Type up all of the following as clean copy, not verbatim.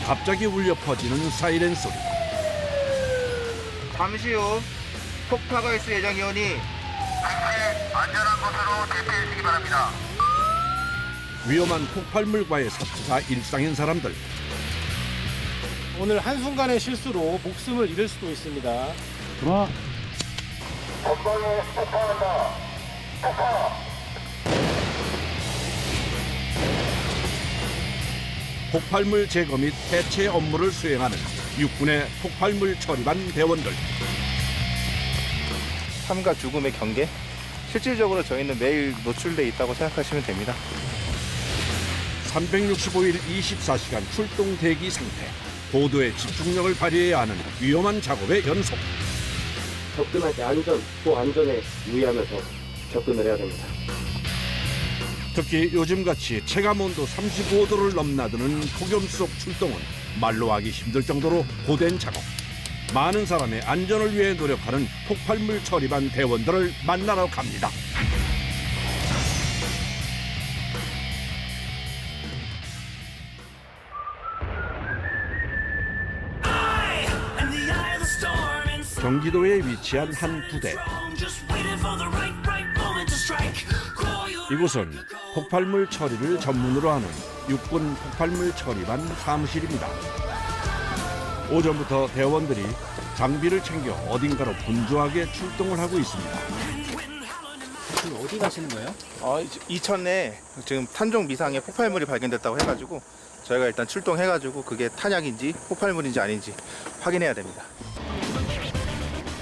갑자기 울려 퍼지는 사이렌 소리. 잠시 후 폭파가 있을 예정이오니 안전한 곳으로 대피해 주시기 바랍니다. 위험한 폭발물과의 사투가 일상인 사람들. 오늘 한순간의 실수로 목숨을 잃을 수도 있습니다. 전방에 폭파한다. 폭파. 폭발물 제거 및 해체 업무를 수행하는 육군의 폭발물 처리반 대원들. 삶과 죽음의 경계? 실질적으로 저희는 매일 노출돼 있다고 생각하시면 됩니다. 365일 24시간 출동 대기 상태. 고도의 집중력을 발휘해야 하는 위험한 작업의 연속. 접근할 때 또 안전에 유의하면서 접근을 해야 됩니다. 특히 요즘같이 체감온도 35도를 넘나드는 폭염 속 출동은 말로 하기 힘들 정도로 고된 작업. 많은 사람의 안전을 위해 노력하는 폭발물 처리반 대원들을 만나러 갑니다. 경기도에 위치한 한 부대. 이곳은 폭발물 처리를 전문으로 하는 육군 폭발물 처리반 사무실입니다. 오전부터 대원들이 장비를 챙겨 어딘가로 분주하게 출동을 하고 있습니다. 지금 어디 가시는 거예요? 이천에 지금 탄종 미상의 폭발물이 발견됐다고 해가지고 저희가 일단 출동해가지고 그게 탄약인지 폭발물인지 아닌지 확인해야 됩니다.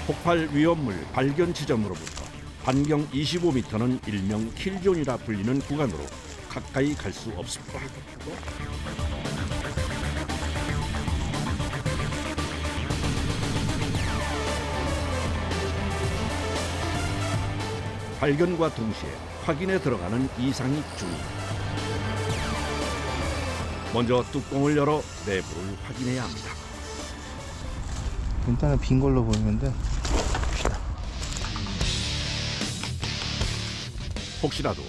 폭발 위험물 발견 지점으로부터 반경 25m는 일명 킬존이라 불리는 구간으로 가까이 갈 수 없습니다. 발견과 동시에 확인에 들어가는 이상이 주의. 먼저 뚜껑을 열어 내부를 확인해야 합니다. 일단은 빈 걸로 보이는데 혹시라도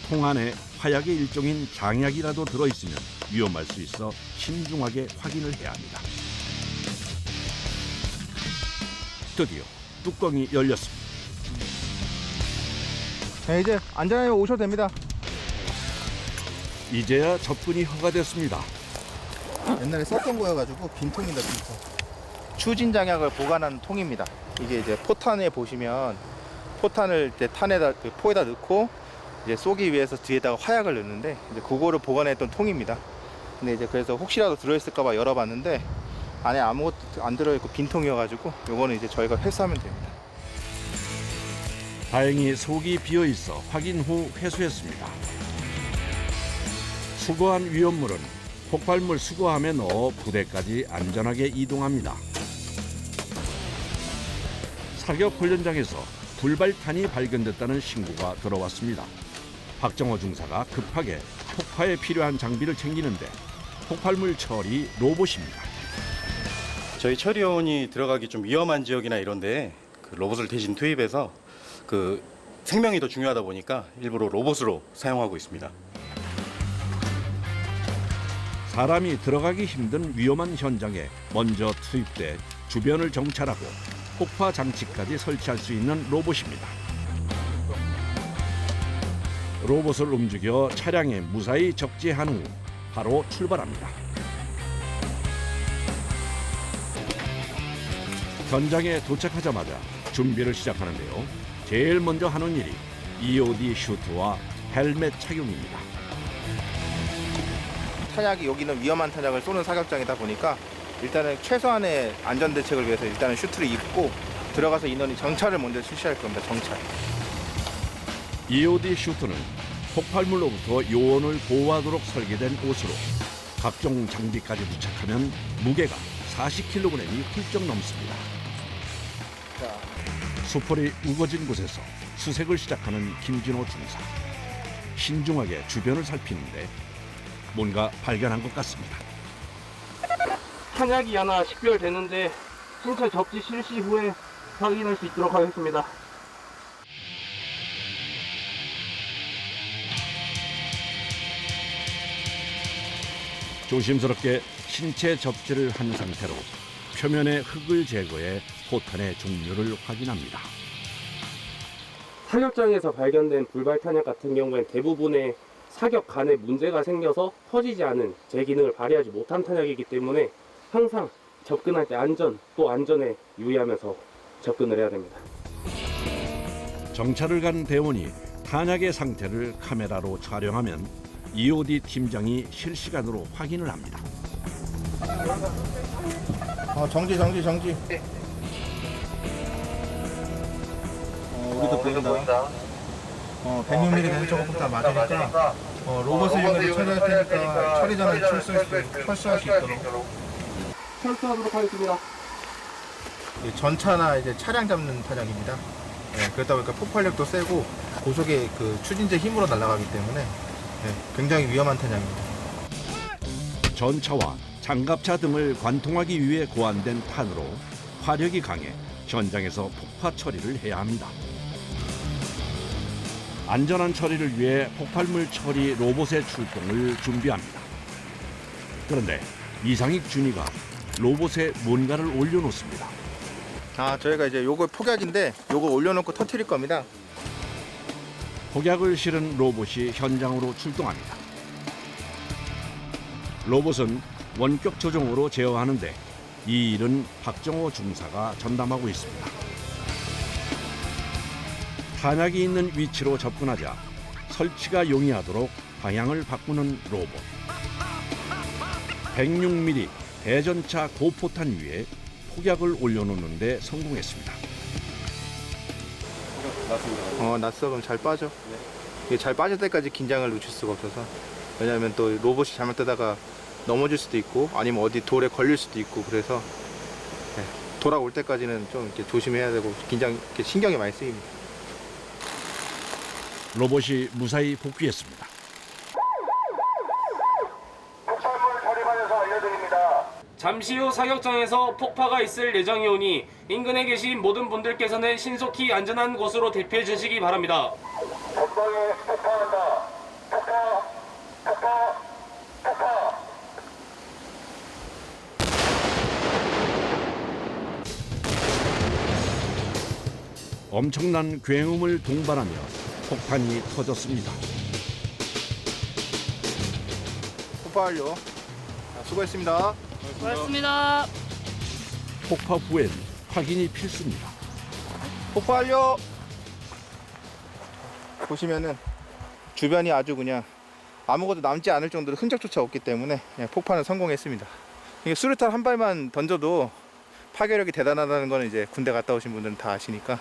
통 안에 화약의 일종인 장약이라도 들어있으면 위험할 수 있어 신중하게 확인을 해야 합니다. 드디어 뚜껑이 열렸습니다. 네, 이제 안전하게 오셔도 됩니다. 이제야 접근이 허가됐습니다. 옛날에 썼던 거여가지고 빈통이다, 빈통. 추진 장약을 보관하는 통입니다. 이게 이제 포탄에 보시면 포탄을 이제 탄에다 포에다 넣고 이제 쏘기 위해서 뒤에다가 화약을 넣는데 이제 그거를 보관했던 통입니다. 근데 이제 그래서 혹시라도 들어있을까봐 열어봤는데 안에 아무것도 안 들어있고 빈통이어가지고 요거는 이제 저희가 회수하면 됩니다. 다행히 속이 비어 있어 확인 후 회수했습니다. 수거한 위험물은 폭발물 수거함에 넣어 부대까지 안전하게 이동합니다. 사격 훈련장에서 불발탄이 발견됐다는 신고가 들어왔습니다. 박정호 중사가 급하게 폭파에 필요한 장비를 챙기는데 폭발물 처리 로봇입니다. 저희 처리원이 들어가기 좀 위험한 지역이나 이런데 그 로봇을 대신 투입해서 그 생명이 더 중요하다 보니까 일부러 로봇으로 사용하고 있습니다. 사람이 들어가기 힘든 위험한 현장에 먼저 투입돼 주변을 정찰하고 폭파 장치까지 설치할 수 있는 로봇입니다. 로봇을 움직여 차량에 무사히 적재한 후 바로 출발합니다. 현장에 도착하자마자 준비를 시작하는데요. 제일 먼저 하는 일이 EOD 슈트와 헬멧 착용입니다. 탄약이 여기는 위험한 탄약을 쏘는 사격장이다 보니까 일단은 최소한의 안전 대책을 위해서 일단은 슈트를 입고 들어가서 인원이 정찰을 먼저 실시할 겁니다. 정찰. EOD 슈트는 폭발물로부터 요원을 보호하도록 설계된 옷으로 각종 장비까지 부착하면 무게가 40kg이 훌쩍 넘습니다. 수풀이 우거진 곳에서 수색을 시작하는 김진호 중사. 신중하게 주변을 살피는데 뭔가 발견한 것 같습니다. 탄약이 하나 식별되는데 신체 접지 실시 후에 확인할 수 있도록 하겠습니다. 조심스럽게 신체 접지를 한 상태로 표면의 흙을 제거해 포탄의 종류를 확인합니다. 사격장에서 발견된 불발 탄약 같은 경우엔 대부분의 사격 간에 문제가 생겨서 터지지 않은 제 기능을 발휘하지 못한 탄약이기 때문에 항상 접근할 때 안전 또 안전에 유의하면서 접근을 해야 됩니다. 정찰을 간 대원이 탄약의 상태를 카메라로 촬영하면 EOD 팀장이 실시간으로 확인을 합니다. 정지. 우리도 보인다. 106mm 대전차고 폭탄 맞으니까 로봇을 이용해서 처리할 테니까 처리 전에 철수할 수 있도록. 철수하도록 하겠습니다. 전차나 이제 차량 잡는 탄약입니다. 그러다 보니까 폭발력도 세고 고속의 그 추진제 힘으로 날아가기 때문에 굉장히 위험한 탄약입니다. 전차와 장갑차 등을 관통하기 위해 고안된 탄으로 화력이 강해 현장에서 폭파 처리를 해야 합니다. 안전한 처리를 위해 폭발물 처리 로봇의 출동을 준비합니다. 그런데 이상익 준이가 로봇에 뭔가를 올려놓습니다. 저희가 이제 요거 폭약인데 요거 올려놓고 터뜨릴 겁니다. 폭약을 실은 로봇이 현장으로 출동합니다. 로봇은 원격 조종으로 제어하는데 이 일은 박정호 중사가 전담하고 있습니다. 탄약이 있는 위치로 접근하자 설치가 용이하도록 방향을 바꾸는 로봇. 106mm 대전차 고포탄 위에 폭약을 올려놓는 데 성공했습니다. 났어. 그럼 잘 빠져. 이게 잘 빠질 때까지 긴장을 늦출 수가 없어서. 왜냐하면 또 로봇이 잘못되다가 넘어질 수도 있고 아니면 어디 돌에 걸릴 수도 있고 그래서 돌아올 때까지는 좀 이렇게 조심해야 되고 이렇게 신경이 많이 쓰입니다. 로봇이 무사히 복귀했습니다. 잠시 후 사격장에서 폭파가 있을 예정이오니 인근에 계신 모든 분들께서는 신속히 안전한 곳으로 대피해 주시기 바랍니다. 전방에 폭파한다. 폭파. 엄청난 굉음을 동반하며 폭탄이 터졌습니다. 폭파 완료. 수고했습니다. 고맙습니다. 폭파 후엔 확인이 필수입니다. 폭파 완료. 보시면은 주변이 아주 그냥 아무것도 남지 않을 정도로 흔적조차 없기 때문에 폭파는 성공했습니다. 이게 수류탄 한 발만 던져도 파괴력이 대단하다는 거는 이제 군대 갔다 오신 분들은 다 아시니까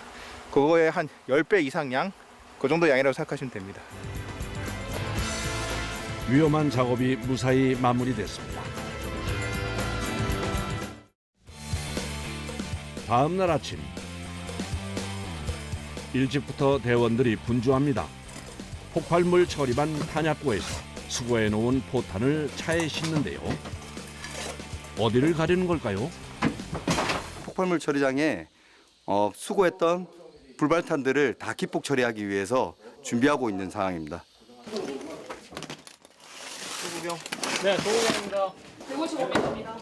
그거에 한 10배 이상 양? 그 정도 양이라고 생각하시면 됩니다. 위험한 작업이 무사히 마무리됐습니다. 다음 날 아침 일찍부터 대원들이 분주합니다. 폭발물 처리반 탄약고에서 수거해 놓은 포탄을 차에 싣는데요. 어디를 가려는 걸까요? 폭발물 처리장에 수거했던 불발탄들을 다 기폭 처리하기 위해서 준비하고 있는 상황입니다. 네, 도우경입니다. 155m입니다.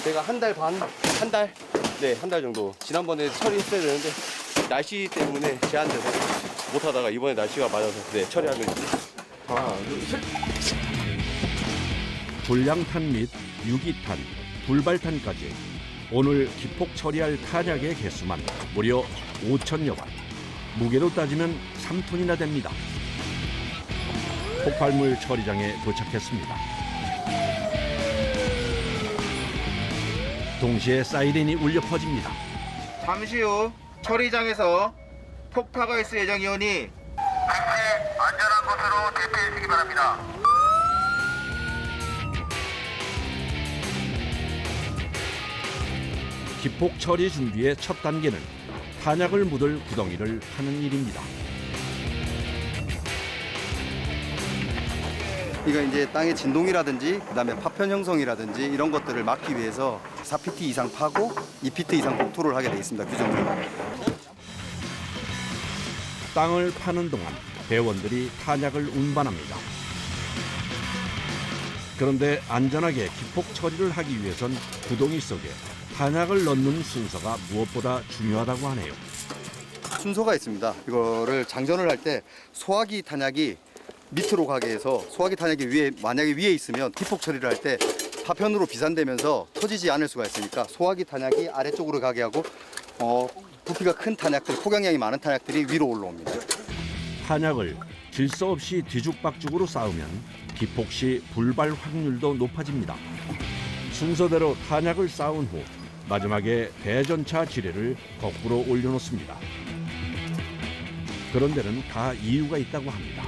제가 한 달 정도 지난번에 처리했어야 되는데 날씨 때문에 제한돼서 못하다가 이번에 날씨가 맞아서 처리하게 됐습니다. 불량탄 및 유기탄, 불발탄까지 오늘 기폭 처리할 탄약의 개수만 무려 5,000여 발. 무게로 따지면 3톤이나 됩니다. 폭발물 처리장에 도착했습니다. 동시에 사이렌이 울려 퍼집니다. 잠시 후 처리장에서 폭파가 있을 예정이오니 안전한 곳으로 대피해 주시기 바랍니다. 기폭 처리 준비의 첫 단계는 탄약을 묻을 구덩이를 파는 일입니다. 이거 이제 땅의 진동이라든지 그다음에 파편 형성이라든지 이런 것들을 막기 위해서 4피트 이상 파고 2피트 이상 복토를 하게 돼 있습니다. 규정으로. 땅을 파는 동안 대원들이 탄약을 운반합니다. 그런데 안전하게 기폭 처리를 하기 위해선 구덩이 속에 탄약을 넣는 순서가 무엇보다 중요하다고 하네요. 순서가 있습니다. 이거를 장전을 할 때 소화기 탄약이 밑으로 가게 해서 소화기 탄약이 만약에 위에 있으면 기폭 처리를 할 때 파편으로 비산되면서 터지지 않을 수가 있으니까 소화기 탄약이 아래쪽으로 가게 하고 부피가 큰 탄약들, 폭약량이 많은 탄약들이 위로 올라옵니다. 탄약을 질서 없이 뒤죽박죽으로 쌓으면 기폭 시 불발 확률도 높아집니다. 순서대로 탄약을 쌓은 후 마지막에 대전차 지뢰를 거꾸로 올려놓습니다. 그런 데는 다 이유가 있다고 합니다.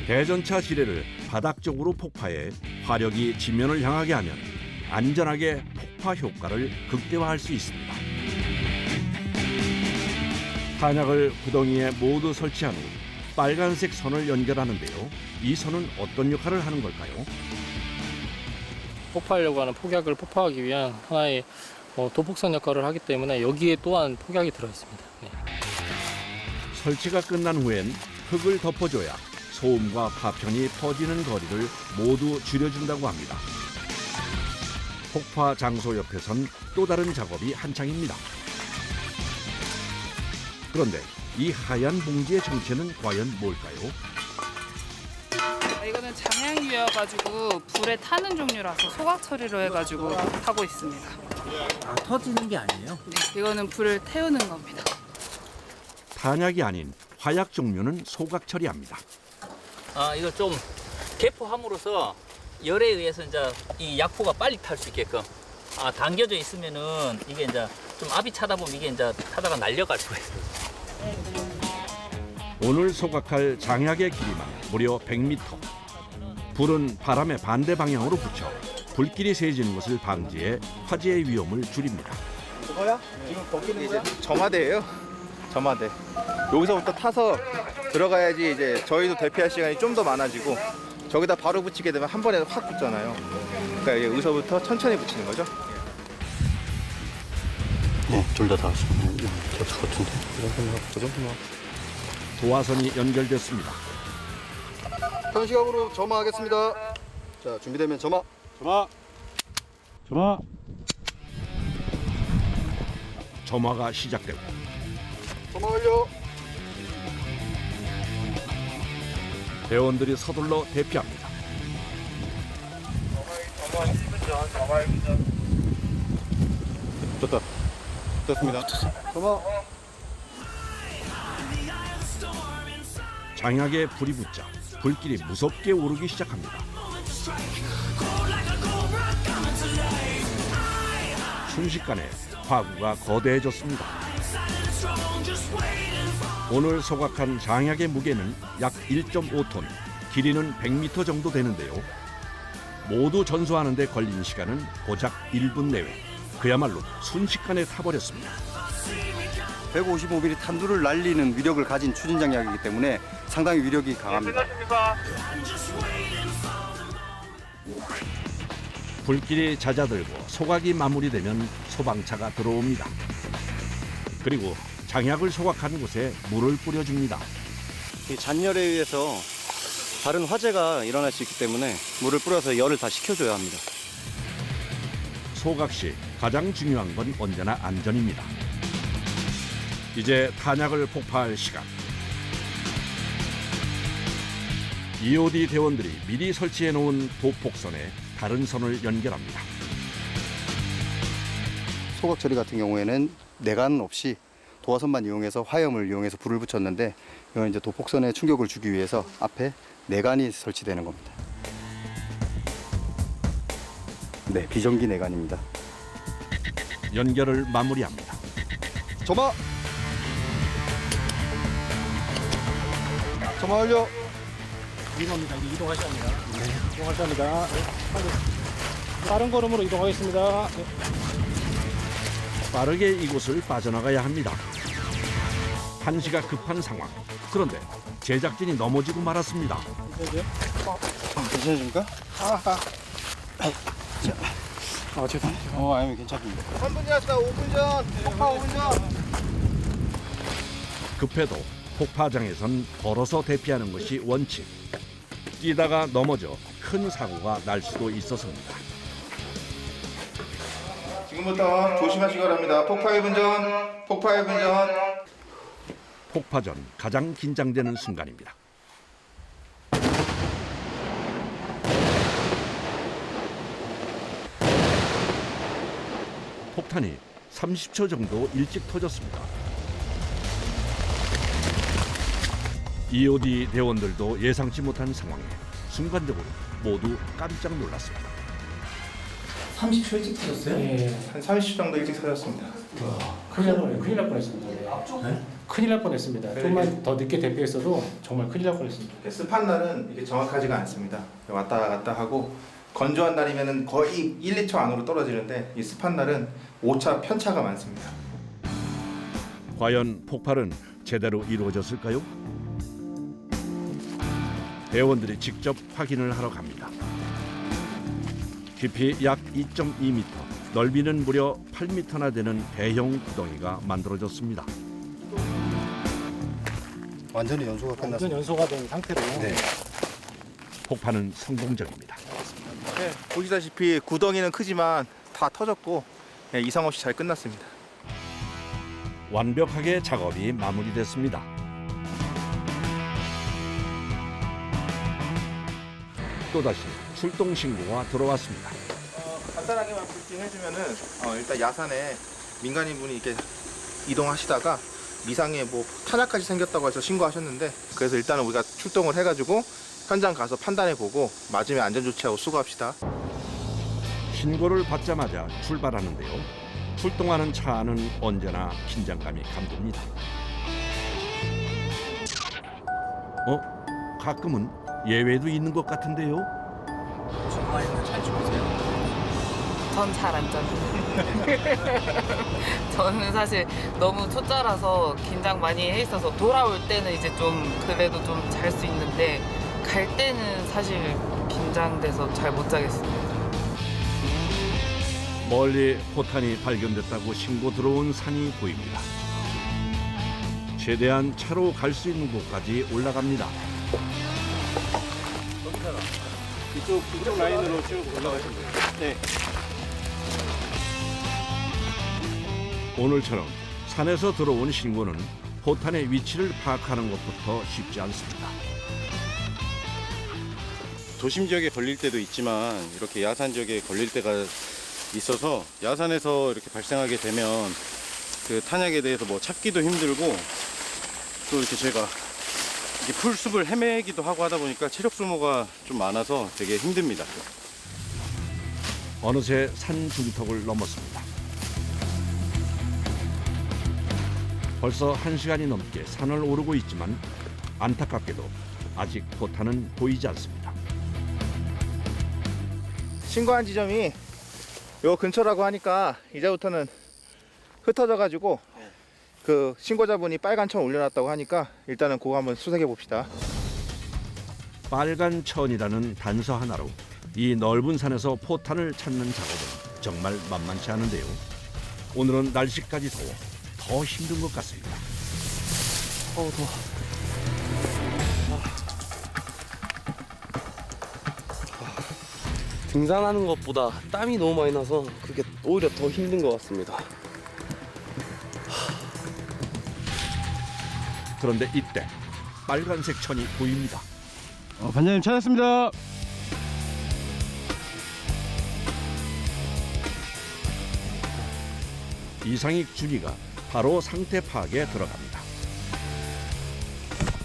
대전차 지뢰를 바닥 쪽으로 폭파해 화력이 지면을 향하게 하면 안전하게 폭파 효과를 극대화할 수 있습니다. 탄약을 구덩이에 모두 설치한 후 빨간색 선을 연결하는데요. 이 선은 어떤 역할을 하는 걸까요? 폭파하려고 하는 폭약을 폭파하기 위한 하나의 도폭선 역할을 하기 때문에 여기에 또한 폭약이 들어있습니다. 네. 설치가 끝난 후엔 흙을 덮어줘야 소음과 파편이 퍼지는 거리를 모두 줄여준다고 합니다. 폭파 장소 옆에선 또 다른 작업이 한창입니다. 그런데 이 하얀 봉지의 정체는 과연 뭘까요? 이거는 장양유여가지고 불에 타는 종류라서 소각 처리로 해가지고 하고 있습니다. 아, 터지는 게 아니에요? 네, 이거는 불을 태우는 겁니다. 탄약이 아닌 화약 종류는 소각 처리합니다. 이걸 좀 개포함으로써 열에 의해서 이제 이 약포가 빨리 탈 수 있게끔 당겨져 있으면은 이게 이제 좀 압이 차다 보면 이게 이제 타다가 날려갈 수가 있어요. 오늘 소각할 장약의 길이만 무려 100m. 불은 바람의 반대 방향으로 붙여 불길이 새지는 것을 방지해 화재의 위험을 줄입니다. 저거야? 지금 벗기는 거야? 점화대예요. 점화대. 여기서부터 타서 들어가야지 이제 저희도 대피할 시간이 좀 더 많아지고 저기다 바로 붙이게 되면 한 번에 확 붙잖아요. 그러니까 이제 여기서부터 천천히 붙이는 거죠. 네, 둘 다 왔습니다. 됐을 것 같은데. 그 정도만. 도화선이 연결됐습니다. 현 시각으로 점화하겠습니다. 자, 준비되면 점화. 점화가 시작되고 점화 완료. 대원들이 서둘러 대피합니다. 됐다. 됐습니다. 점화. 장약에 불이 붙자 불길이 무섭게 오르기 시작합니다. 순식간에 화구가 거대해졌습니다. 오늘 소각한 장약의 무게는 약 1.5톤, 길이는 100m 정도 되는데요. 모두 전소하는 데 걸린 시간은 고작 1분 내외. 그야말로 순식간에 타버렸습니다. 155mm 탄두를 날리는 위력을 가진 추진장약이기 때문에 상당히 위력이 강합니다. 불길이 잦아들고 소각이 마무리되면 소방차가 들어옵니다. 그리고 장약을 소각한 곳에 물을 뿌려줍니다. 이 잔열에 의해서 다른 화재가 일어날 수 있기 때문에 물을 뿌려서 열을 다 식혀줘야 합니다. 소각 시 가장 중요한 건 언제나 안전입니다. 이제 탄약을 폭파할 시간. EOD 대원들이 미리 설치해 놓은 도폭선에 다른 선을 연결합니다. 소각 처리 같은 경우에는 내관 없이 도화선만 이용해서 화염을 이용해서 불을 붙였는데 이건 이제 도폭선에 충격을 주기 위해서 앞에 내관이 설치되는 겁니다. 네, 비전기 내관입니다. 연결을 마무리합니다. 점화. 점화 완료. 이동합니다. 이제 이동하셔야 합니다. 네, 이동하셔야 합니다. 네, 빨리. 빠른 걸음으로 이동하겠습니다. 네. 빠르게 이곳을 빠져나가야 합니다. 한시가 급한 상황. 그런데 제작진이 넘어지고 말았습니다. 괜찮으십니까? 죄송합니다. 아니면 괜찮습니다. 3분 지났다. 5분 전. 폭파 5분 전. 급해도 폭파장에선 걸어서 대피하는 것이 원칙. 뛰다가 넘어져 큰 사고가 날 수도 있어서입니다. 지금부터 조심하시기 바랍니다. 폭파 1분 전, 폭파 1분 전. 폭파 전 가장 긴장되는 순간입니다. 폭탄이 30초 정도 일찍 터졌습니다. EOD 대원들도 예상치 못한 상황에 순간적으로 모두 깜짝 놀랐습니다. 30초 일찍 터졌어요? 네. 한 30초 정도 일찍 터졌습니다. 큰일 날 뻔했습니다. 네? 큰일 날 뻔했습니다. 좀만 더 늦게 대피했어도 정말 큰일 날 뻔했습니다. 습한 날은 이게 정확하지가 않습니다. 왔다 갔다 하고 건조한 날이면 거의 1, 2초 안으로 떨어지는데 이 습한 날은 오차 편차가 많습니다. 과연 폭발은 제대로 이루어졌을까요? 대원들이 직접 확인을 하러 갑니다. 깊이 약 2.2m, 넓이는 무려 8m나 되는 대형 구덩이가 만들어졌습니다. 완전히 연소가 완전 끝났습니다. 연소가 된 상태로 네. 폭파는 성공적입니다. 네, 보시다시피 구덩이는 크지만 다 터졌고 이상 없이 잘 끝났습니다. 완벽하게 작업이 마무리됐습니다. 또다시 출동 신고가 들어왔습니다. 간단하게만 브리핑해주면은 일단 야산에 민간인분이 이렇게 이동하시다가 미상에 뭐 탄약까지 생겼다고 해서 신고하셨는데, 그래서 일단은 우리가 출동을 해가지고 현장 가서 판단해보고 맞으면 안전조치하고 수고합시다. 신고를 받자마자 출발하는데요. 출동하는 차 안은 언제나 긴장감이 감돕니다. 가끔은 예외도 있는 것 같은데요. 전 잘 안 짜요. 저는 사실 너무 초짜라서 긴장 많이 해 있어서 돌아올 때는 이제 좀 그래도 좀 잘 수 있는데 갈 때는 사실 긴장돼서 잘 못 자겠습니다. 멀리 포탄이 발견됐다고 신고 들어온 산이 보입니다. 최대한 차로 갈 수 있는 곳까지 올라갑니다. 이쪽 라인으로 쭉 올라가시면 돼요. 네. 오늘처럼 산에서 들어온 신고는 포탄의 위치를 파악하는 것부터 쉽지 않습니다. 도심 지역에 걸릴 때도 있지만 이렇게 야산 지역에 걸릴 때가 있어서 야산에서 이렇게 발생하게 되면 그 탄약에 대해서 뭐 찾기도 힘들고 또 이렇게 제가 이렇게 풀숲을 헤매기도 하고 하다 보니까 체력 소모가 좀 많아서 되게 힘듭니다. 어느새 산 중턱을 넘었습니다. 벌써 1시간이 넘게 산을 오르고 있지만 안타깝게도 아직 포탄은 보이지 않습니다. 신고한 지점이 요 근처라고 하니까 이제부터는 흩어져가지고 그 신고자분이 빨간 천 올려놨다고 하니까 일단은 그거 한번 수색해 봅시다. 빨간 천이라는 단서 하나로 이 넓은 산에서 포탄을 찾는 작업은 정말 만만치 않은데요. 오늘은 날씨까지 더워 더 힘든 것 같습니다. 더워. 등산하는 것보다 땀이 너무 많이 나서 그게 오히려 더 힘든 것 같습니다. 그런데 이때 빨간색 천이 보입니다. 반장님 찾았습니다. 이상익 주기가 바로 상태 파악에 들어갑니다.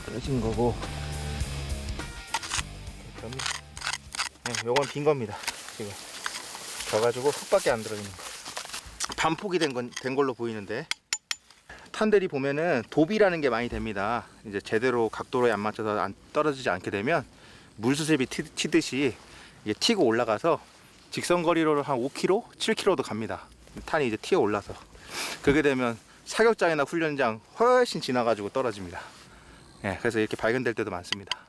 꺼진 거고, 네, 요건 빈 겁니다. 지금 져가지고 흙밖에 안 들어있는 거. 반폭이 된 걸로 보이는데, 탄들이 보면은 도비라는 게 많이 됩니다. 이제 제대로 각도로 안 맞춰서 떨어지지 않게 되면 물수제비 튀듯이 이게 튀고 올라가서 직선거리로 한 5km, 7km도 갑니다. 탄이 이제 튀어 올라서. 그렇게 되면 사격장이나 훈련장 훨씬 지나가지고 떨어집니다. 예, 그래서 이렇게 발견될 때도 많습니다.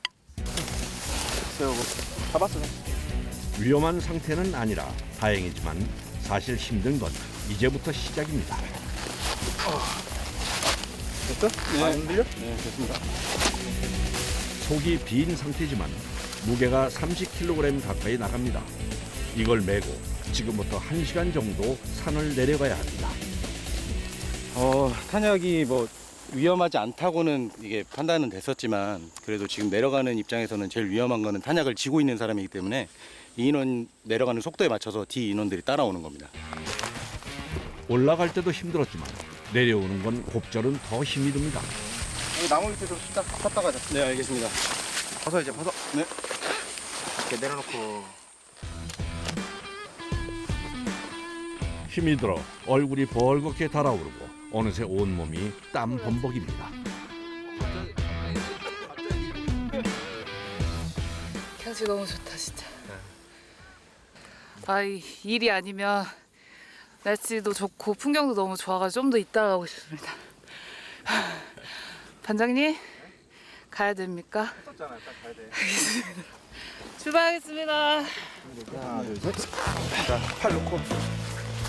세우고 잡았어. 위험한 상태는 아니라 다행이지만 사실 힘든 건 이제부터 시작입니다. 됐어? 네. 안 흔들려? 네, 됐습니다. 속이 빈 상태지만 무게가 30kg 가까이 나갑니다. 이걸 메고 지금부터 1시간 정도 산을 내려가야 합니다. 탄약이 뭐 위험하지 않다고는 이게 판단은 됐었지만 그래도 지금 내려가는 입장에서는 제일 위험한 거는 탄약을 지고 있는 사람이기 때문에 이 인원 내려가는 속도에 맞춰서 뒤 인원들이 따라오는 겁니다. 올라갈 때도 힘들었지만 내려오는 건 곱절은 더 힘이 듭니다. 여기 나무 밑에 좀 섰다 가자. 네, 알겠습니다. 벗어 이제 벗어. 네. 이렇게 내려놓고. 힘이 들어 얼굴이 벌겋게 달아오르고 어느새 온몸이 땀 범벅입니다. 경치 너무 좋다 진짜. 이 일이 아니면 날씨도 좋고 풍경도 너무 좋아가지고 좀 더 있다 가고 싶습니다. 반장님 가야 됩니까? 섰잖아. 딱 가야 돼. 출발하겠습니다. 하나, 둘, 셋. 자, 팔 놓고.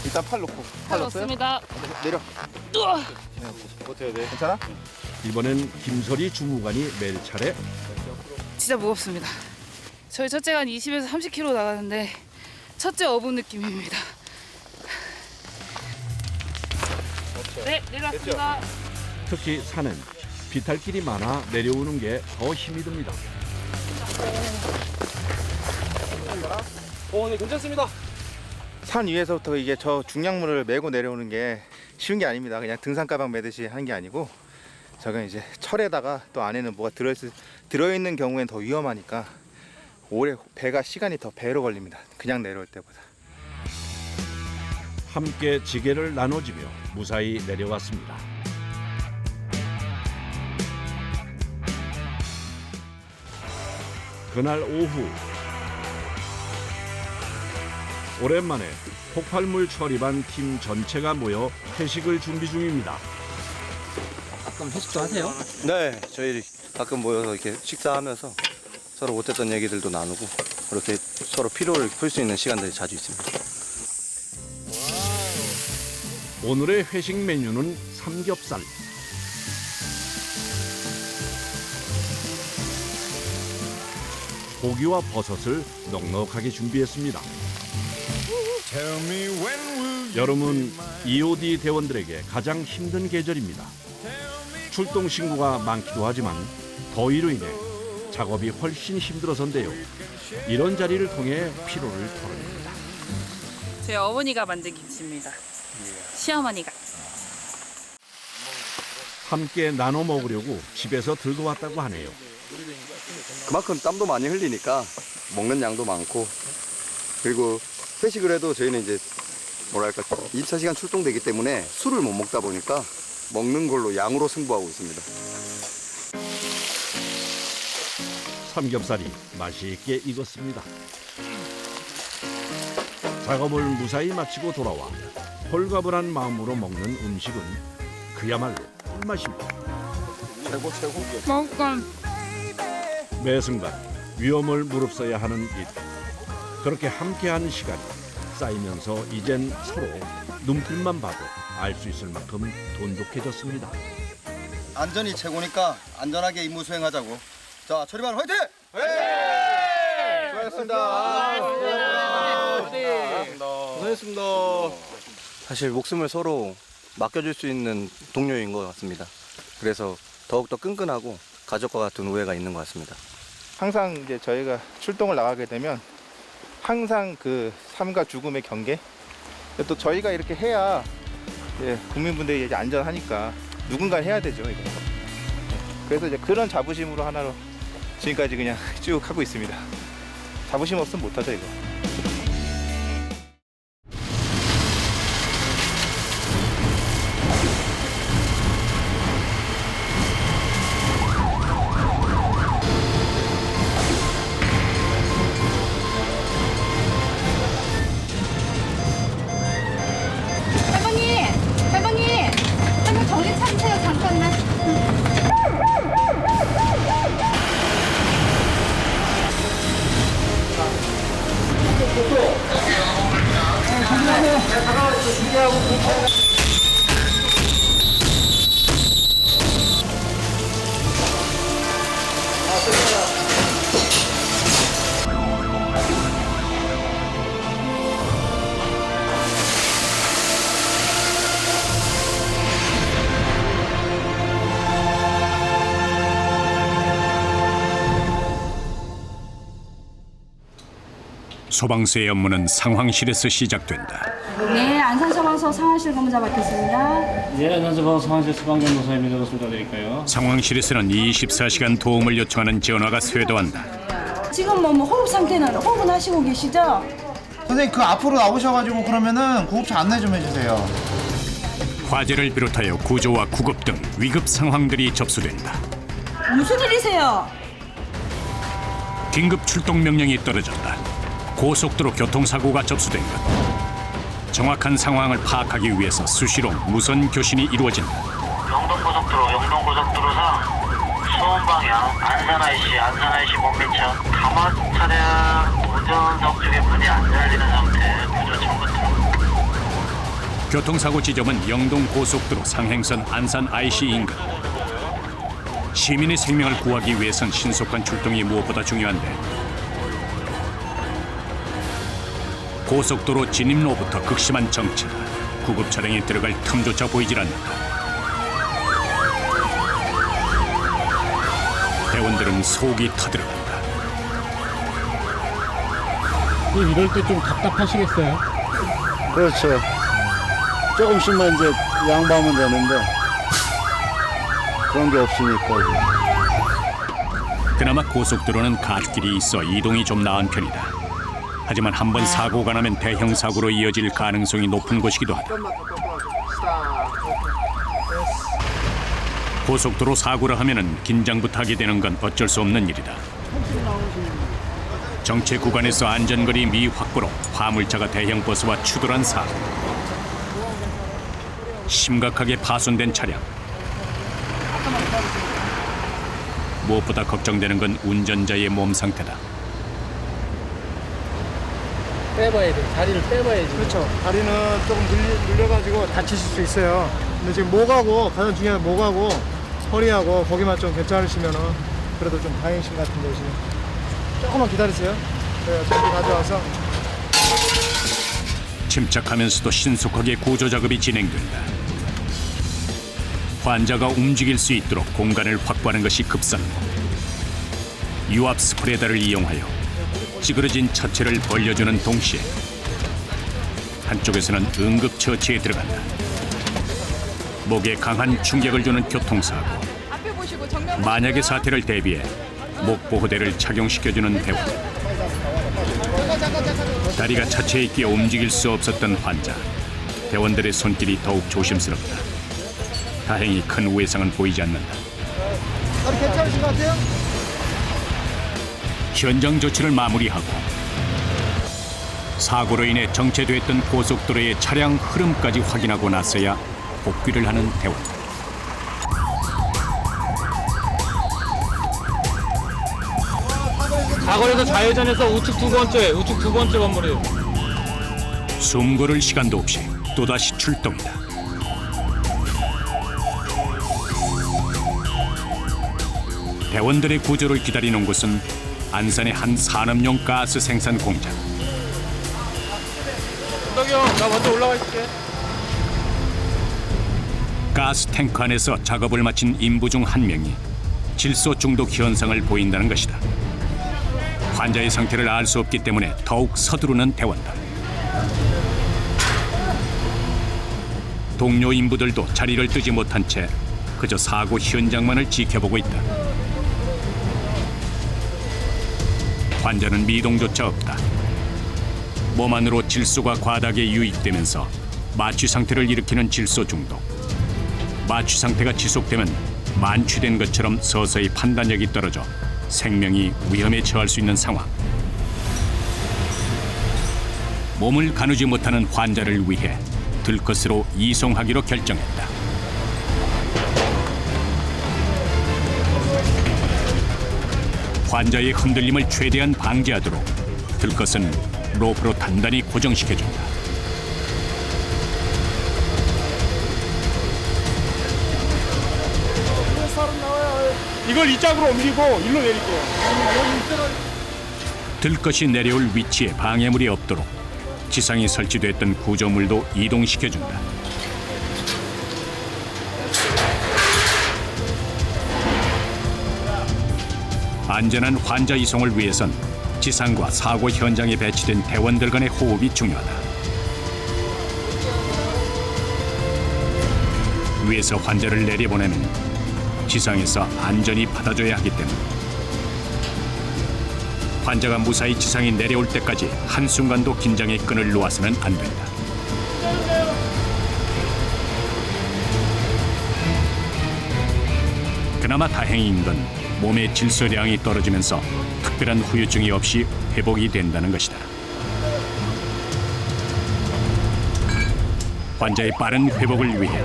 일단 팔 놓고. 팔 넣었어요? 넣습니다. 내려. 우와! 버텨야 돼. 괜찮아? 이번엔 김설이 주무관이 맬 차례. 진짜 무겁습니다. 저희 첫째가 한 20에서 30kg 나가는데 첫째 어부 느낌입니다. 네, 내려왔습니다. 특히 산은 비탈길이 많아 내려오는 게 더 힘이 듭니다. 네, 괜찮습니다. 산 위에서부터 이게 저 중량물을 메고 내려오는 게 쉬운 게 아닙니다. 그냥 등산 가방 매듯이 하는 게 아니고 저건 이제 철에다가 또 안에는 뭐가 들어있는 경우엔 더 위험하니까 오래 배가 시간이 더 배로 걸립니다. 그냥 내려올 때보다. 함께 지게를 나눠지며 무사히 내려왔습니다. 그날 오후 오랜만에 폭발물 처리반 팀 전체가 모여 회식을 준비 중입니다. 가끔 회식도 하세요? 네, 저희 가끔 모여서 이렇게 식사하면서 서로 못했던 얘기들도 나누고 그렇게 서로 피로를 풀 수 있는 시간들이 자주 있습니다. 오늘의 회식 메뉴는 삼겹살. 고기와 버섯을 넉넉하게 준비했습니다. 여름은 EOD 대원들에게 가장 힘든 계절입니다. 출동 신고가 많기도 하지만 더위로 인해 작업이 훨씬 힘들어서인데요. 이런 자리를 통해 피로를 털어냅니다. 제 어머니가 만든 김치입니다. 시어머니가. 함께 나눠 먹으려고 집에서 들고 왔다고 하네요. 그만큼 땀도 많이 흘리니까 먹는 양도 많고 그리고 회식을 해도 저희는 이제 뭐랄까 24시간 출동되기 때문에 술을 못 먹다 보니까 먹는 걸로 양으로 승부하고 있습니다. 삼겹살이 맛있게 익었습니다. 작업을 무사히 마치고 돌아와 홀가분한 마음으로 먹는 음식은 그야말로 꿀맛입니다. 최고. 먹을까? 매 순간 위험을 무릅써야 하는 일. 그렇게 함께한 시간이 쌓이면서 이젠 서로 눈빛만 봐도 알 수 있을 만큼 돈독해졌습니다. 안전이 최고니까 안전하게 임무 수행하자고. 자, 처리반 화이팅! 고생했습니다. 사실 목숨을 서로 맡겨줄 수 있는 동료인 것 같습니다. 그래서 더욱더 끈끈하고 가족과 같은 우애가 있는 것 같습니다. 항상 이제 저희가 출동을 나가게 되면 항상 그 삶과 죽음의 경계. 또 저희가 이렇게 해야 이제 국민분들이 이제 안전하니까 누군가 해야 되죠 이거. 그래서 이제 그런 자부심으로 하나로 지금까지 그냥 쭉 하고 있습니다. 자부심 없으면 못하죠 이거. 할머니, 잠깐 정신 차리세요, 잠깐만. 소방서의 업무는 상황실에서 시작된다. 네, 안산소방서 상황실 근무자 받겠습니다. 예, 안산소방서 상황실 소방경보사입니다. 무엇을 도와드릴까요? 상황실에서는 24시간 도움을 요청하는 전화가 쇄도한다. 지금 뭐 호흡 상태는 호흡은 하시고 계시죠? 선생님 그 앞으로 나오셔가지고 그러면은 구급차 안내 좀 해주세요. 화재를 비롯하여 구조와 구급 등 위급 상황들이 접수된다. 무슨 일이세요? 긴급 출동 명령이 떨어졌다. 고속도로 교통사고가 접수된 것. 정확한 상황을 파악하기 위해서 수시로 무선 교신이 이루어진다. 영동고속도로상 수원방향 안산 IC 목매차 가마 차량 운전석 쪽에 문이 안 열리는 상태 구조 청구입니다. 교통사고 지점은 영동고속도로 상행선 안산 IC 인근. 시민의 생명을 구하기 위해선 신속한 출동이 무엇보다 중요한데 고속도로 진입로부터 극심한 정체, 구급 차량이 들어갈 틈조차 보이질 않는다. 대원들은 속이 터들어간다. 이럴 때 좀 답답하시겠어요? 그렇죠. 조금씩만 이제 양보하면 되는데 그런 게 없으니까. 그나마 고속도로는 갓길이 있어 이동이 좀 나은 편이다. 하지만 한번 사고가 나면 대형 사고로 이어질 가능성이 높은 곳이기도 하다. 고속도로 사고를 하면은 긴장부터 하게 되는 건 어쩔 수 없는 일이다. 정체 구간에서 안전거리 미확보로 화물차가 대형 버스와 추돌한 사고. 심각하게 파손된 차량. 무엇보다 걱정되는 건 운전자의 몸 상태다. 빼봐야 돼. 다리를 빼봐야지. 그렇죠. 다리는 조금 눌려가지고 다치실 수 있어요. 근데 지금 목하고 가장 중요한 목하고 허리하고 거기만 좀 괜찮으시면은 그래도 좀 다행이신 것 같은데 지금 조금만 기다리세요. 제가 전기 가져와서. 침착하면서도 신속하게 구조 작업이 진행된다. 환자가 움직일 수 있도록 공간을 확보하는 것이 급선무. 유압 스프레더를 이용하여 찌그러진 차체를 벌려주는 동시에 한쪽에서는 응급처치에 들어간다. 목에 강한 충격을 주는 교통사고. 만약의 사태를 대비해 목보호대를 착용시켜주는 대원. 다리가 차체에 끼어 움직일 수 없었던 환자. 대원들의 손길이 더욱 조심스럽다. 다행히 큰 외상은 보이지 않는다. 다리 괜찮으신 것 같아요? 현장 조치를 마무리하고 사고로 인해 정체됐던 고속도로의 차량 흐름까지 확인하고 나서야 복귀를 하는 대원. 사거리에서 좌회전해서 우측 두 번째 건물이에요. 숨 고를 시간도 없이 또다시 출동이다. 대원들의 구조를 기다리는 곳은 안산의 한 산업용 가스 생산 공장. 준덕이 형, 나 먼저 올라가 있을게. 가스 탱크 안에서 작업을 마친 인부 중 한 명이 질소 중독 현상을 보인다는 것이다. 환자의 상태를 알 수 없기 때문에 더욱 서두르는 대원들. 동료 인부들도 자리를 뜨지 못한 채 그저 사고 현장만을 지켜보고 있다. 환자는 미동조차 없다. 몸 안으로 질소가 과다하게 유입되면서 마취 상태를 일으키는 질소 중독. 마취 상태가 지속되면 만취된 것처럼 서서히 판단력이 떨어져 생명이 위험에 처할 수 있는 상황. 몸을 가누지 못하는 환자를 위해 들것으로 이송하기로 결정했다. 환자의 흔들림을 최대한 방지하도록 들것은 로프로 단단히 고정시켜준다. 이걸 이쪽으로 옮기고 일로 내릴게요. 들것이 내려올 위치에 방해물이 없도록 지상에 설치됐던 구조물도 이동시켜준다. 안전한 환자 이송을 위해선 지상과 사고 현장에 배치된 대원들 간의 호흡이 중요하다. 위에서 환자를 내려보내면 지상에서 안전히 받아줘야 하기 때문에 환자가 무사히 지상에 내려올 때까지 한순간도 긴장의 끈을 놓아서는 안 된다. 그나마 다행인 건 몸의 질소량이 떨어지면서 특별한 후유증이 없이 회복이 된다는 것이다. 환자의 빠른 회복을 위해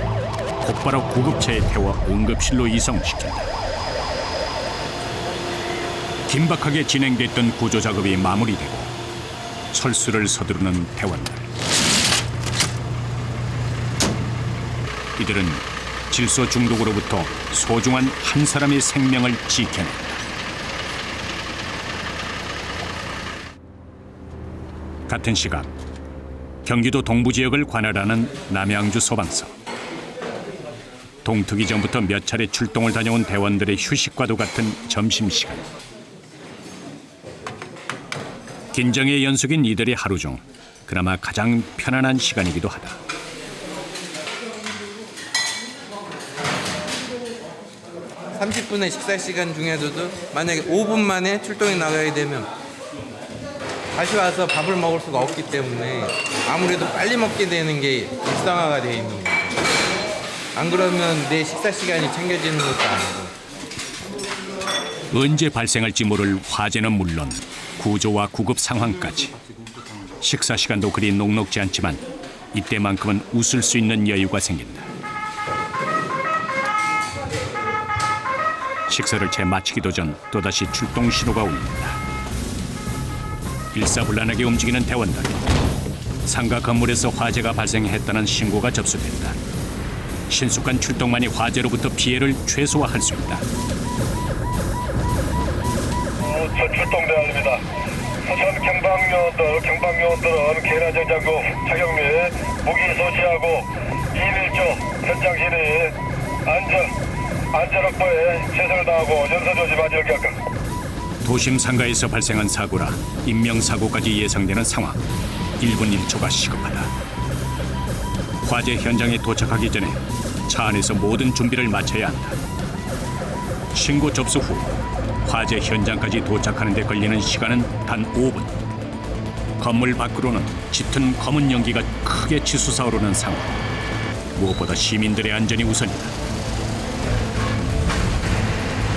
곧바로 구급차에 태워 응급실로 이송시킨다. 긴박하게 진행됐던 구조 작업이 마무리되고 철수를 서두르는 대원들. 이들은 질소 중독으로부터 소중한 한 사람의 생명을 지켜낸다. 같은 시각 경기도 동부 지역을 관할하는 남양주 소방서. 동트기 전부터 몇 차례 출동을 다녀온 대원들의 휴식과도 같은 점심시간. 긴장의 연속인 이들의 하루 중 그나마 가장 편안한 시간이기도 하다. (30분의) 식사 시간 중에서도 만약에 5분 만에 출동이 나가야 되면 다시 와서 밥을 먹을 수가 없기 때문에 아무래도 빨리 먹게 되는 게 일상화가 되어 있는 거예요. 안 그러면 내 식사 시간이 챙겨지는 것도 아니고. 언제 발생할지 모를 화재는 물론 구조와 구급 상황까지. 식사 시간도 그리 녹록지 않지만 이때만큼은 웃을 수 있는 여유가 생긴다. 식사를 채 마치기도 전 또다시 출동 신호가 울린다. 일사불란하게 움직이는 대원들. 상가 건물에서 화재가 발생했다는 신고가 접수됐다. 신속한 출동만이 화재로부터 피해를 최소화할 수 있다. 출동대원입니다. 우선 경방요원들은 개인안전 장구 착용 및 무기 소지하고 2.1조 현장 진입 안전 확보에 최선을 다하고 연소 조지 마지를 기약합니다. 도심 상가에서 발생한 사고라 인명사고까지 예상되는 상황. 1분 1초가 시급하다. 화재 현장에 도착하기 전에 차 안에서 모든 준비를 마쳐야 한다. 신고 접수 후 화재 현장까지 도착하는 데 걸리는 시간은 단 5분. 건물 밖으로는 짙은 검은 연기가 크게 치솟아오르는 상황. 무엇보다 시민들의 안전이 우선이다.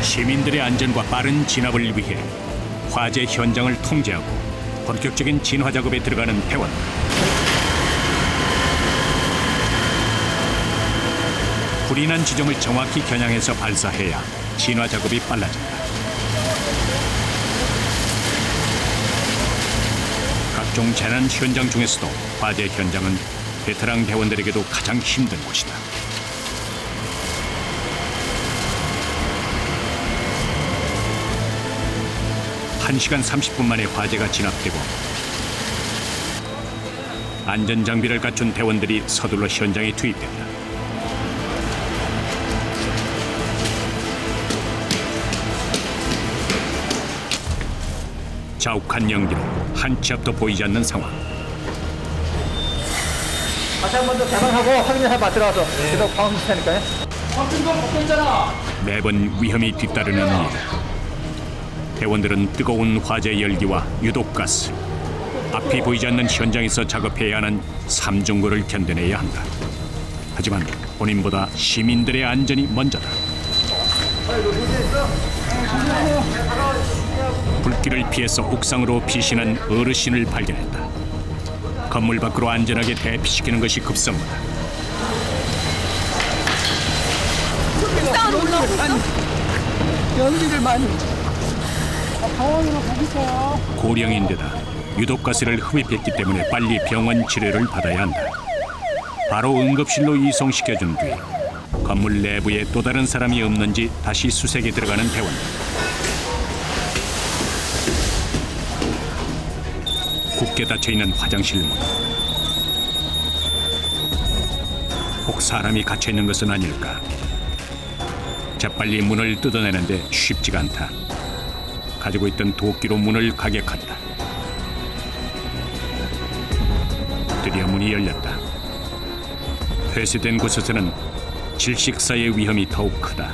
시민들의 안전과 빠른 진압을 위해 화재 현장을 통제하고 본격적인 진화 작업에 들어가는 대원. 불이 난 지점을 정확히 겨냥해서 발사해야 진화 작업이 빨라진다. 각종 재난 현장 중에서도 화재 현장은 베테랑 대원들에게도 가장 힘든 곳이다. 1시간 30분 만에 화재가 진압되고 안전장비를 갖춘 대원들이 서둘러 현장에 투입된다. 자욱한 연기로 한 치 앞도 보이지 않는 상황. 다시 한 번 더 개방하고 확인해봐. 들어가서 계속 방음 테니까요. 좀 먹고 있잖아. 매번 위험이 뒤따르는 일. 대원들은 뜨거운 화재 열기와 유독가스, 앞이 보이지 않는 현장에서 작업해야 하는 삼중고를 견뎌내야 한다. 하지만 본인보다 시민들의 안전이 먼저다. 불길을 피해서 옥상으로 피신한 어르신을 발견했다. 건물 밖으로 안전하게 대피시키는 것이 급선무다. 옥상으로 올라오고 연기를 많이. 병원으로 가주세요. 고령인데다 유독가스를 흡입했기 때문에 빨리 병원 치료를 받아야 한다. 바로 응급실로 이송시켜준 뒤 건물 내부에 또 다른 사람이 없는지 다시 수색에 들어가는 대원. 굳게 닫혀있는 화장실 문. 혹 사람이 갇혀있는 것은 아닐까. 재빨리 문을 뜯어내는데 쉽지가 않다. 가지고 있던 도끼로 문을 가격한다. 드디어 문이 열렸다. 폐쇄된 곳에서는 질식사의 위험이 더욱 크다.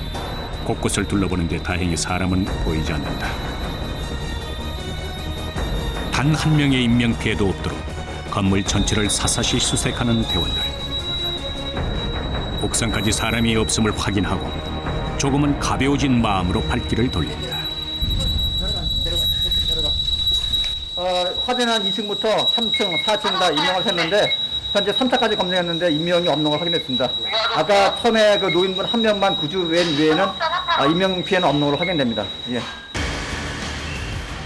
곳곳을 둘러보는데 다행히 사람은 보이지 않는다. 단 한 명의 인명피해도 없도록 건물 전체를 사사시 수색하는 대원들. 옥상까지 사람이 없음을 확인하고 조금은 가벼워진 마음으로 발길을 돌린다. 화재난 2층부터 3층, 4층 다 임명을 했는데 현재 3차까지 검증했는데 임명이 없는 걸 확인했습니다. 아까 처음에 그 노인분 한 명만 구조된 외에는 인명 피해는 없는 걸로 확인됩니다. 예.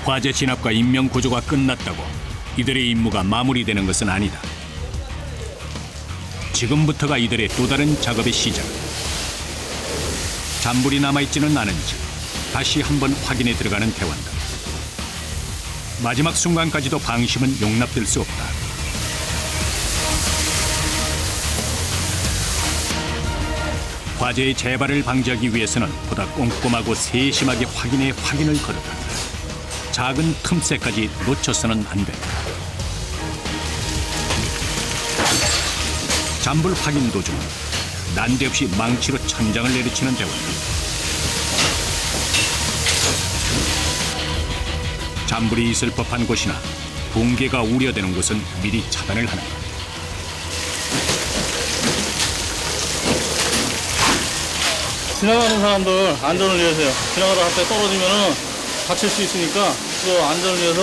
화재 진압과 인명 구조가 끝났다고 이들의 임무가 마무리되는 것은 아니다. 지금부터가 이들의 또 다른 작업의 시작. 잔불이 남아있지는 않은지 다시 한번 확인에 들어가는 대원들. 마지막 순간까지도 방심은 용납될 수 없다. 화재의 재발을 방지하기 위해서는 보다 꼼꼼하고 세심하게 확인에 확인을 거듭한다. 작은 틈새까지 놓쳐서는 안 된다. 잔불 확인 도중 난데없이 망치로 천장을 내리치는 대원들. 잔불이 있을 법한 곳이나 붕괴가 우려되는 곳은 미리 차단을 하는 것. 지나가는 사람들 안전을 위해서요. 지나가다 갑자기 떨어지면은 다칠 수 있으니까 그 안전을 위해서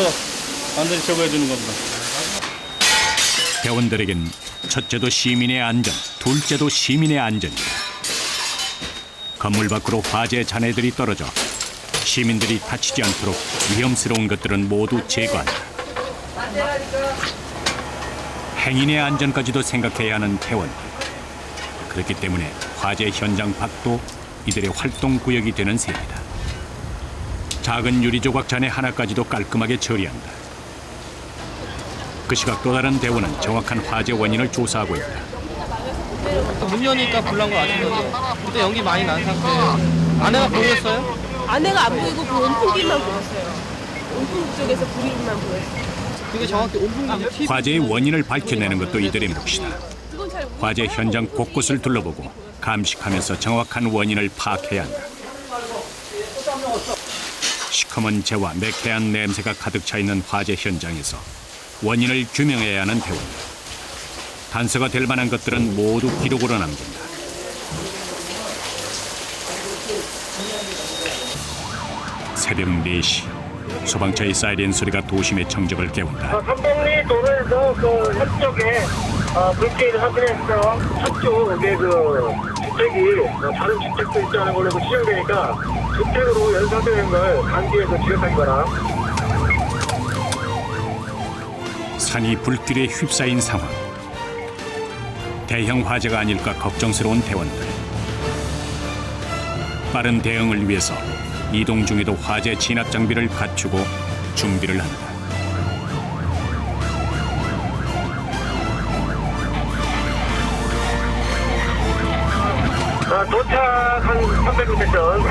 완전히 제거해 주는 겁니다. 대원들에겐 첫째도 시민의 안전, 둘째도 시민의 안전이다. 건물 밖으로 화재 잔해들이 떨어져 시민들이 다치지 않도록 위험스러운 것들은 모두 제거한다. 행인의 안전까지도 생각해야 하는 대원들. 그렇기 때문에 화재 현장 밖도 이들의 활동 구역이 되는 셈이다. 작은 유리 조각 잔해 하나까지도 깔끔하게 처리한다. 그 시각 또 다른 대원은 정확한 화재 원인을 조사하고 있다. 문 여니까 불난 거 아시죠? 그때 연기 많이 난 상태예요. 아내가 보였어요? 아내가 안 보이고 그 온풍기만 보였어요. 온풍기 쪽에서 불이만 보였어요. 그게 정확히 온풍기. 화재의 원인을 밝혀내는 것도 이들의 몫이다. 화재 현장 곳곳을 둘러보고 감식하면서 정확한 원인을 파악해야 한다. 시커먼 재와 매캐한 냄새가 가득 차 있는 화재 현장에서 원인을 규명해야 하는 대원들. 단서가 될 만한 것들은 모두 기록으로 남긴다. 새벽 4시 소방차의 사이렌 소리가 도심의 정적을 깨운다. 삼봉리 도로에서 그 옆쪽에 불길을 확인했어. 한쪽에 그 주택이 다른 주택도 있지 않은 걸로 추정되니까 주택으로 연상되는 걸 단지에서 지적하기 바라. 산이 불길에 휩싸인 상황. 대형 화재가 아닐까 걱정스러운 대원들. 빠른 대응을 위해서 이동 중에도 화재 진압 장비를 갖추고 준비를 한다. 도착 한 300m 전.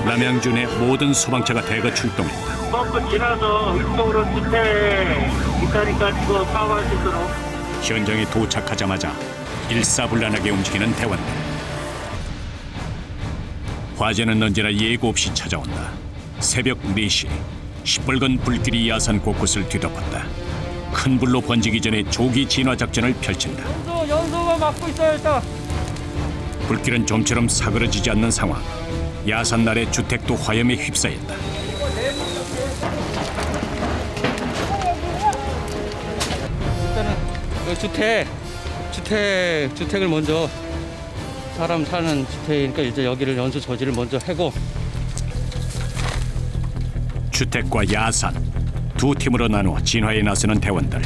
남양주 내 모든 소방차가 대거 출동했다. 펌프 지나서 이쪽으로 주택 있다니까 지금 파악할 수 있도록. 현장에 도착하자마자 일사불란하게 움직이는 대원들. 화재는 언제나 예고 없이 찾아온다. 새벽 4시 시뻘건 불길이 야산 곳곳을 뒤덮었다. 큰 불로 번지기 전에 조기 진화 작전을 펼친다. 연소만 막고 있어요 일단. 불길은 좀처럼 사그러지지 않는 상황. 야산 날의 주택도 화염에 휩싸였다. 일단은 주택을 먼저 사람 사는 주택이니까 이제 여기를 연소 저지를 먼저 하고. 주택과 야산 두 팀으로 나누어 진화에 나서는 대원들.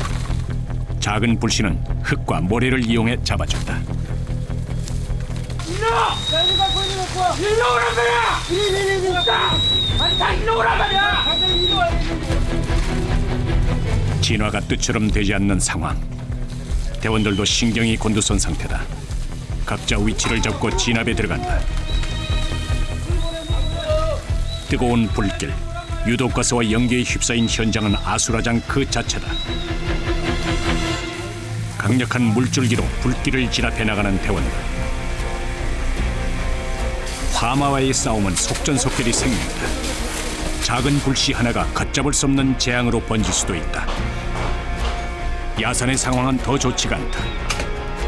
작은 불씨는 흙과 모래를 이용해 잡아준다. 일로 오란 말이야! 아니 다 일로 오란 말이야! 진화가 뜻처럼 되지 않는 상황. 대원들도 신경이 곤두선 상태다. 각자 위치를 잡고 진압에 들어간다. 뜨거운 불길, 유독가스와 연기에 휩싸인 현장은 아수라장 그 자체다. 강력한 물줄기로 불길을 진압해 나가는 대원들. 화마와의 싸움은 속전속결이 생긴다. 작은 불씨 하나가 걷잡을 수 없는 재앙으로 번질 수도 있다. 야산의 상황은 더 좋지가 않다.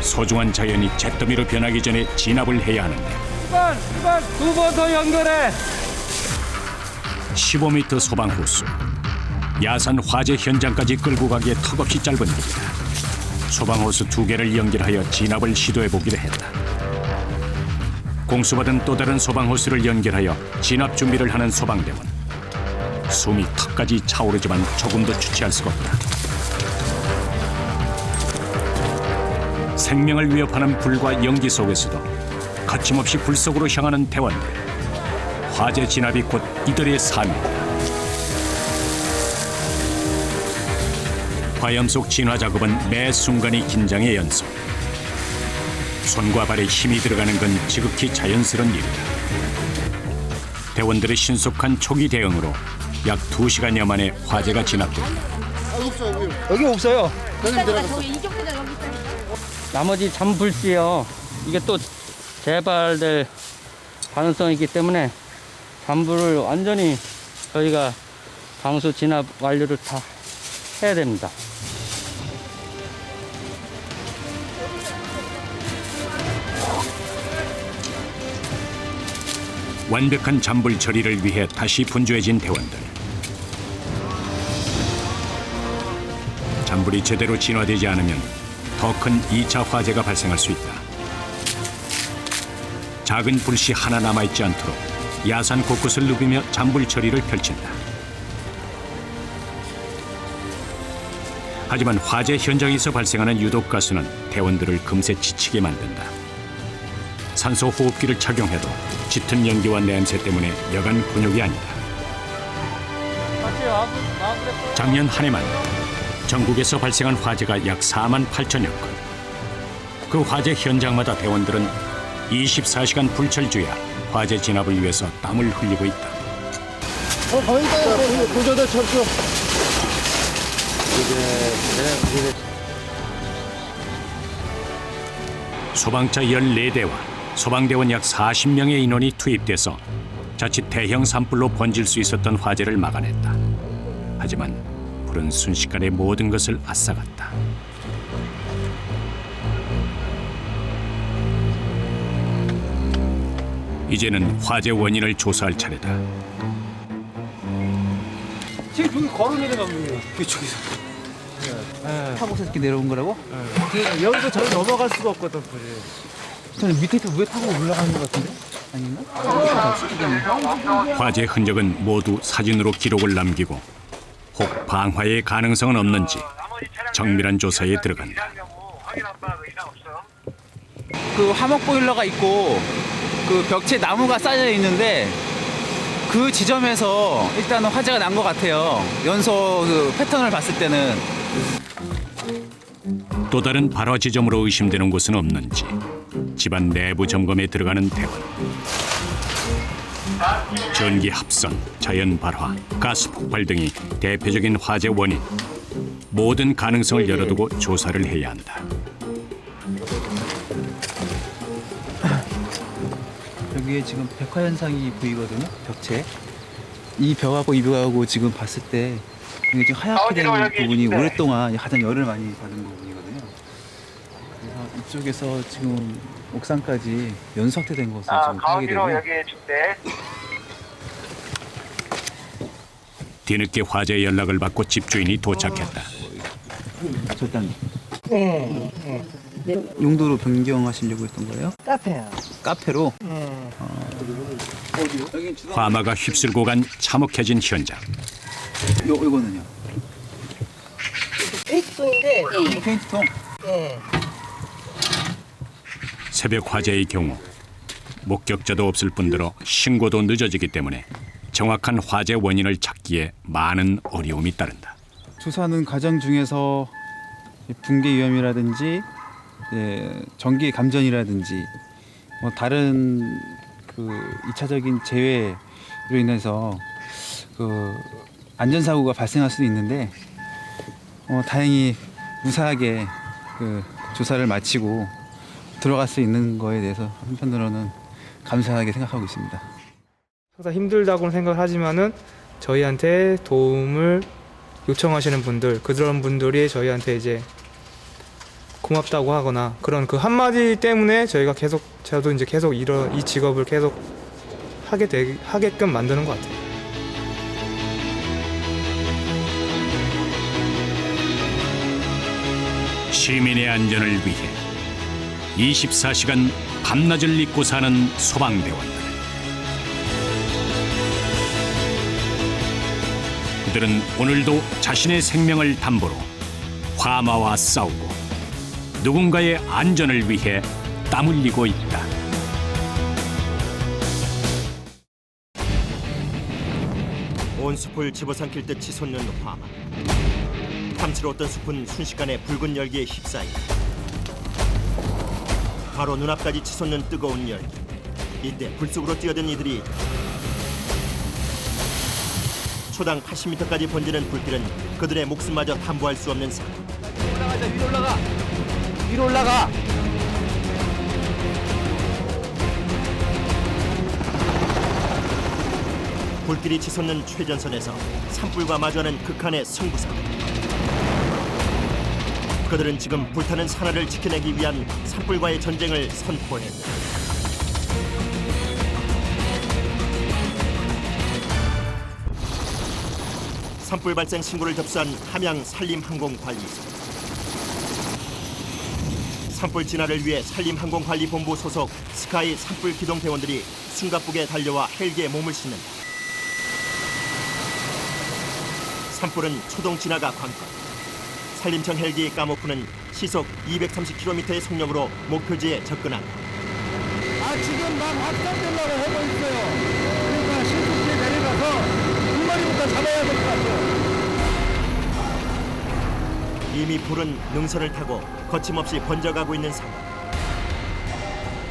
소중한 자연이 잿더미로 변하기 전에 진압을 해야 하는데 2번 더 연결해. 15m 소방 호수. 야산 화재 현장까지 끌고 가기에 턱없이 짧은 길이다. 소방 호수 2개를 연결하여 진압을 시도해보기로 했다. 공수받은 또 다른 소방 호수를 연결하여 진압 준비를 하는 소방대원. 숨이 턱까지 차오르지만 조금도 주체할 수가 없다. 생명을 위협하는 불과 연기 속에서도 거침없이 불 속으로 향하는 대원들. 화재 진압이 곧 이들의 삶이다. 화염 속 진화 작업은 매 순간이 긴장의 연속. 손과 발에 힘이 들어가는 건 지극히 자연스러운 일이다. 대원들의 신속한 초기 대응으로 약 2시간여 만에 화재가 진압된다. 여기 없어요. 나머지 잔불씨요. 이게 또 재발될 가능성이 있기 때문에 잔불을 완전히 저희가 방수 진압 완료를 다 해야 됩니다. 완벽한 잔불 처리를 위해 다시 분주해진 대원들. 잔불이 제대로 진화되지 않으면 더 큰 2차 화재가 발생할 수 있다. 작은 불씨 하나 남아있지 않도록 야산 곳곳을 누비며 잔불 처리를 펼친다. 하지만 화재 현장에서 발생하는 유독가스는 대원들을 금세 지치게 만든다. 산소 호흡기를 착용해도 짙은 연기와 냄새 때문에 여간 곤욕이 아니다. 작년 한 해만 전국에서 발생한 화재가 약 4만 8천여 건. 그 화재 현장마다 대원들은 24시간 불철주야 화재 진압을 위해서 땀을 흘리고 있다. 구조대 철수. 소방차 14대와 소방대원 약 40명의 인원이 투입돼서 자칫 대형 산불로 번질 수 있었던 화재를 막아냈다. 하지만 불은 순식간에 모든 것을 앗아갔다. 이제는 화재 원인을 조사할 차례다. 지금 저기 걸어 내려가는 거예요. 이쪽에서. 타고서 이렇게 내려온 거라고? 여기서 저기 넘어갈 수가 없거든, 불이. 저는 밑에 왜 타고 올라가는 것 같은데? 아닌가? 화재 흔적은 모두 사진으로 기록을 남기고 혹 방화의 가능성은 없는지 정밀한 조사에 들어간다. 그 화목 보일러가 있고 그 벽체 나무가 쌓여 있는데 그 지점에서 일단은 화재가 난 것 같아요. 연소 그 패턴을 봤을 때는. 또 다른 발화 지점으로 의심되는 곳은 없는지 집안 내부 점검에 들어가는 대원. 전기 합선, 자연 발화, 가스 폭발 등이 대표적인 화재 원인. 모든 가능성을 열어두고 조사를 해야 한다. 여기에 지금 백화 현상이 보이거든요. 벽체. 이 벽하고 이 벽하고 지금 봤을 때 이게 좀 하얗게 된 부분이 오랫동안 가장 열을 많이 받은 부분이거든요. 그래서 이쪽에서 지금 옥상까지 연소 확대된 것을 지금 파악이 되고. 뒤늦게 화재 연락을 받고 집주인이 도착했다. 절단. 용도로 변경하시려고 했던 거예요? 카페야. 카페로? 화마가 휩쓸고 간 참혹해진 현장. 이거는요? 페인트통인데. 페인트통? 예. 새벽 화재의 경우 목격자도 없을 뿐더러 신고도 늦어지기 때문에 정확한 화재 원인을 찾기에 많은 어려움이 따른다. 조사하는 과정 중에서 붕괴 위험이라든지 전기 감전이라든지 뭐 다른 그 2차적인 재해로 인해서 그 안전사고가 발생할 수도 있는데 다행히 무사하게 그 조사를 마치고 들어갈 수 있는 거에 대해서 한편으로는 감사하게 생각하고 있습니다. 항상 힘들다고는 생각을 하지만은 저희한테 도움을 요청하시는 분들, 그런 분들이 저희한테 이제 고맙다고 하거나 그런 그 한마디 때문에 저도 이제 계속 이 직업을 계속 하게끔 만드는 것 같아요. 시민의 안전을 위해 24시간 밤낮을 잊고 사는 소방대원들. 그들은 오늘도 자신의 생명을 담보로 화마와 싸우고 누군가의 안전을 위해 땀 흘리고 있다. 온 숲을 집어삼킬 듯 치솟는 화마. 탐스러웠던 숲은 순식간에 붉은 열기에 휩싸인다. 바로 눈앞까지 치솟는 뜨거운 열기. 이때 불 속으로 뛰어든 이들이 초당 80m까지 번지는 불길은 그들의 목숨마저 담보할 수 없는 상황. 올라가자, 위로 올라가. 위로 올라가. 불길이 치솟는 최전선에서 산불과 마주하는 극한의 승부사. 그들은 지금 불타는 산하를 지켜내기 위한 산불과의 전쟁을 선포했다. 산불 발생 신고를 접수한 함양 산림항공관리소. 산불 진화를 위해 산림항공관리본부 소속 스카이 산불 기동 대원들이 숨가쁘게 달려와 헬기에 몸을 싣는다. 산불은 초동 진화가 관건. 산림청 헬기 까모프는 시속 230km의 속력으로 목표지에 접근한다. 지금 막 확산되려고 하고 있어요. 그러니까 신속히 내려가서 두 마리부터 잡아야 될 것 같아요. 이미 불은 능선을 타고 거침없이 번져가고 있는 상황.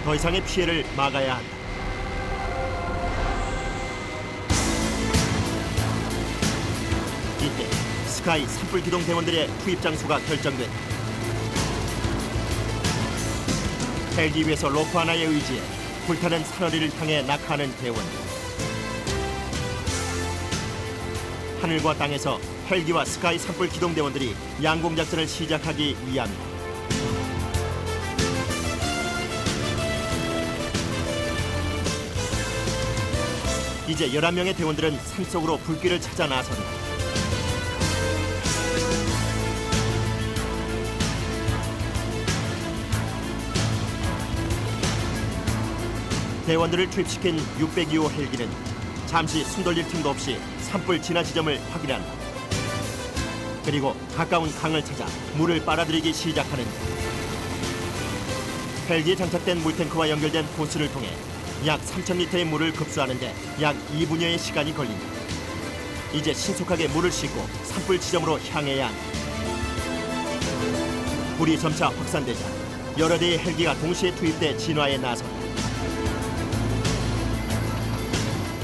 더 이상의 피해를 막아야 한다. 이때 스카이 산불 기동 대원들의 투입 장소가 결정됐다. 헬기 위에서 로프 하나에 의지해 불타는 산허리를 향해 낙하하는 대원들. 하늘과 땅에서 헬기와 스카이 산불 기동 대원들이 양공 작전을 시작하기 위함이다. 이제 11명의 대원들은 산속으로 불길을 찾아 나선다. 대원들을 투입시킨 602호 헬기는 잠시 숨 돌릴 틈도 없이 산불 진화 지점을 확인한다. 그리고 가까운 강을 찾아 물을 빨아들이기 시작하는다. 헬기에 장착된 물탱크와 연결된 호스를 통해 약 3,000리터의 물을 급수하는데 약 2분여의 시간이 걸린다. 이제 신속하게 물을 싣고 산불 지점으로 향해야 한다. 불이 점차 확산되자 여러 대의 헬기가 동시에 투입돼 진화에 나선다.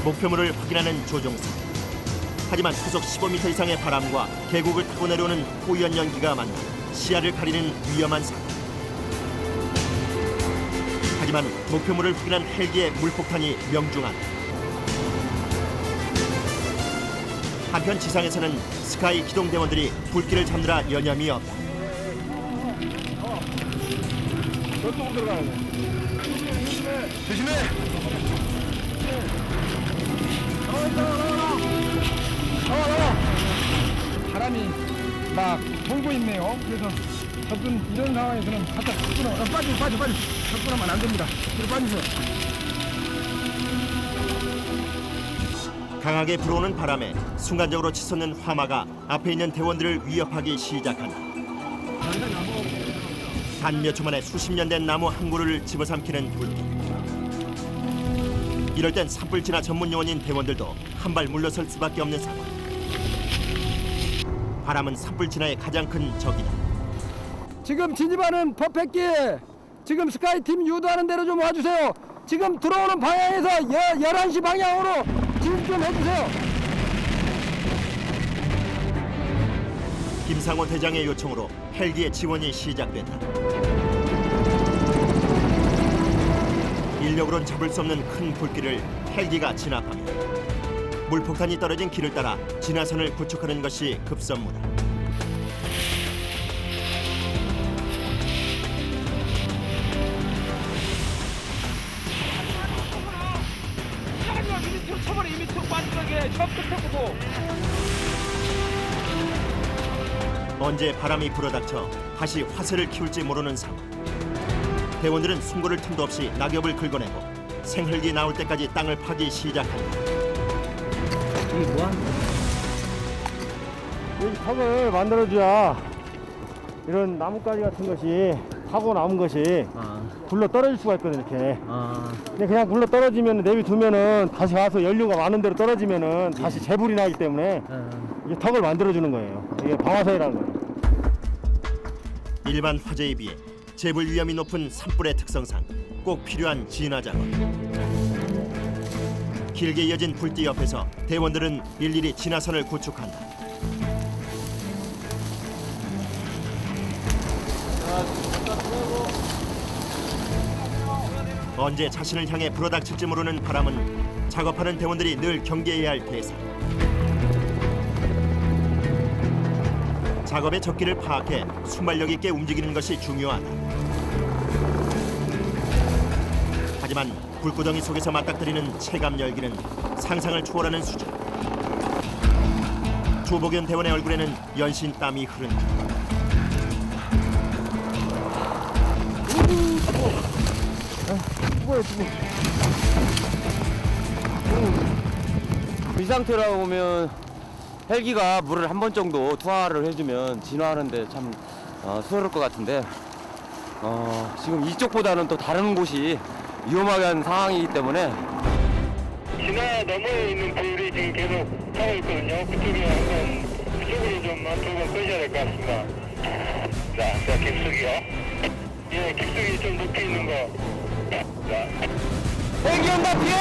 목표물을 확인하는 조종사. 하지만 초속 15m 이상의 바람과 계곡을 타고 내려오는 호연 연기가 만나 시야를 가리는 위험한 상황. 하지만 목표물을 확인한 헬기의 물폭탄이 명중한다. 한편 지상에서는 스카이 기동대원들이 불길을 잡느라 여념이 없다. 저쪽으로 들어가야 돼. 조심해. 나와. 바람이 막 돌고 있네요. 그래서 접근 이런 상황에서는 살짝 빠져. 접근하면 안 됩니다. 뒤로 빠지세요. 강하게 불어오는 바람에 순간적으로 치솟는 화마가 앞에 있는 대원들을 위협하기 시작한다. 단 몇 초 만에 수십 년 된 나무 한 그루를 집어삼키는 불길. 이럴 땐 산불 진화 전문 요원인 대원들도 한 발 물러설 수밖에 없는 상황. 바람은 산불 진화의 가장 큰 적이다. 지금 진입하는 퍼펙기 지금 스카이팀 유도하는 대로 좀 와주세요. 지금 들어오는 방향에서 11시 방향으로 진입 좀 해주세요. 김상호 대장의 요청으로 헬기의 지원이 시작됐다. 인력으론 잡을 수 없는 큰 불길을 헬기가 진압합니다. 물폭탄이 떨어진 길을 따라 진화선을 구축하는 것이 급선무다. 언제 바람이 불어닥쳐 다시 화세를 키울지 모르는 상황. 대원들은 숨고를 틈도 없이 낙엽을 긁어내고 생흙이 나올 때까지 땅을 파기 시작한다. 이게 뭐하는 거야? 이 턱을 만들어줘야 이런 나뭇가지 같은 것이 타고 남은 것이 굴러 떨어질 수가 있거든, 이렇게. 근데 그냥 굴러 떨어지면 내비두면은 다시 가서 연료가 많은 대로 떨어지면은 다시 재불이 나기 때문에 이게 턱을 만들어주는 거예요. 이게 방화쇠라는 거예요. 일반 화재에 비해 재불 위험이 높은 산불의 특성상 꼭 필요한 진화 작업. 길게 이어진 불띠 옆에서 대원들은 일일이 진화선을 구축한다. 언제 자신을 향해 불어닥칠지 모르는 바람은 작업하는 대원들이 늘 경계해야 할 대상. 작업의 적기를 파악해 순발력 있게 움직이는 것이 중요하다. 하지만 불구덩이 속에서 맞닥뜨리는 체감 열기는 상상을 초월하는 수준. 조복연 대원의 얼굴에는 연신 땀이 흐른다. 이 상태로 보면 헬기가 물을 한 번 정도 투하를 해주면 진화하는데 참 수월할 것 같은데 지금 이쪽보다는 또 다른 곳이 위험한 상황이기 때문에 진화 너머에 있는 불이 지금 계속 타고 있거든요. 그쪽에 한번 그쪽으로 좀 두번 끄셔야 될 것 같습니다. 자, 깊숙이요. 예, 깊숙이 좀 높이 있는 거. 자. 헬기 온다 뒤에!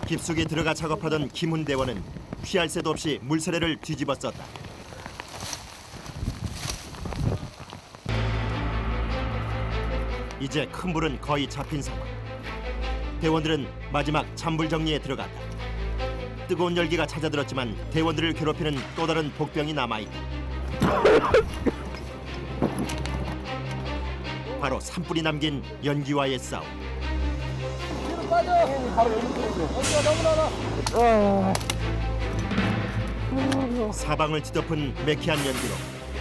깊숙이 들어가 작업하던 김훈 대원은 피할 새도 없이 물세례를 뒤집어 썼다. 이제 큰 불은 거의 잡힌 상황. 대원들은 마지막 잔불 정리에 들어갔다. 뜨거운 열기가 찾아들었지만 대원들을 괴롭히는 또 다른 복병이 남아있다. 바로 산불이 남긴 연기와의 싸움. 사방을 뒤덮은 매캐한 연기로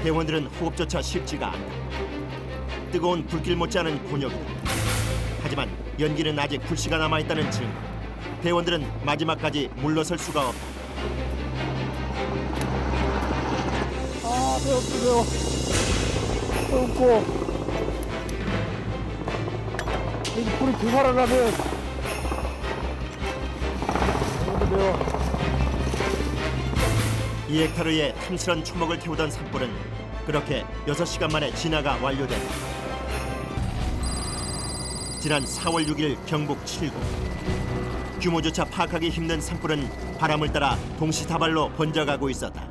대원들은 호흡조차 쉽지가 않다. 뜨거운 불길 못지않은 곤욕이다. 하지만 연기는 아직 불씨가 남아있다는 증거. 대원들은 마지막까지 물러설 수가 없다. 매워. 배고파. 이 불이 두 살아나면 매워. 2헥타르의 탐스런 초목을 태우던 산불은 그렇게 6시간 만에 진화가 완료된다. 지난 4월 6일 경북 칠곡. 규모조차 파악하기 힘든 산불은 바람을 따라 동시다발로 번져가고 있었다.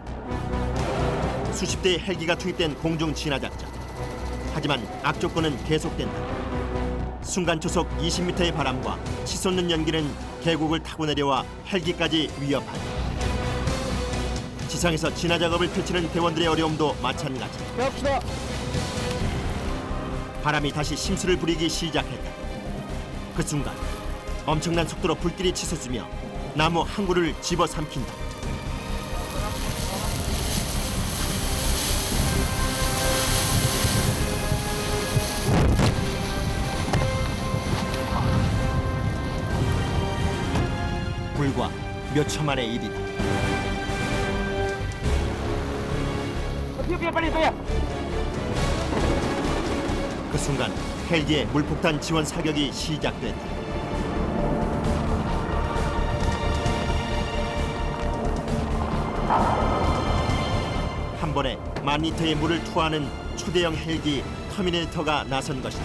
수십 대의 헬기가 투입된 공중 진화 작전. 하지만 악조건은 계속된다. 순간 초속 20m의 바람과 치솟는 연기는 계곡을 타고 내려와 헬기까지 위협한다. 지상에서 진화 작업을 펼치는 대원들의 어려움도 마찬가지. 갑시다. 바람이 다시 심수를 부리기 시작했다. 그 순간 엄청난 속도로 불길이 치솟으며 나무 한 그루를 집어삼킨다. 불과 몇 초 만의 일이다. 빨리. 그 순간 헬기의 물폭탄 지원 사격이 시작됐다. 한 번에 10,000리터의 물을 투하하는 초대형 헬기 터미네이터가 나선 것이다.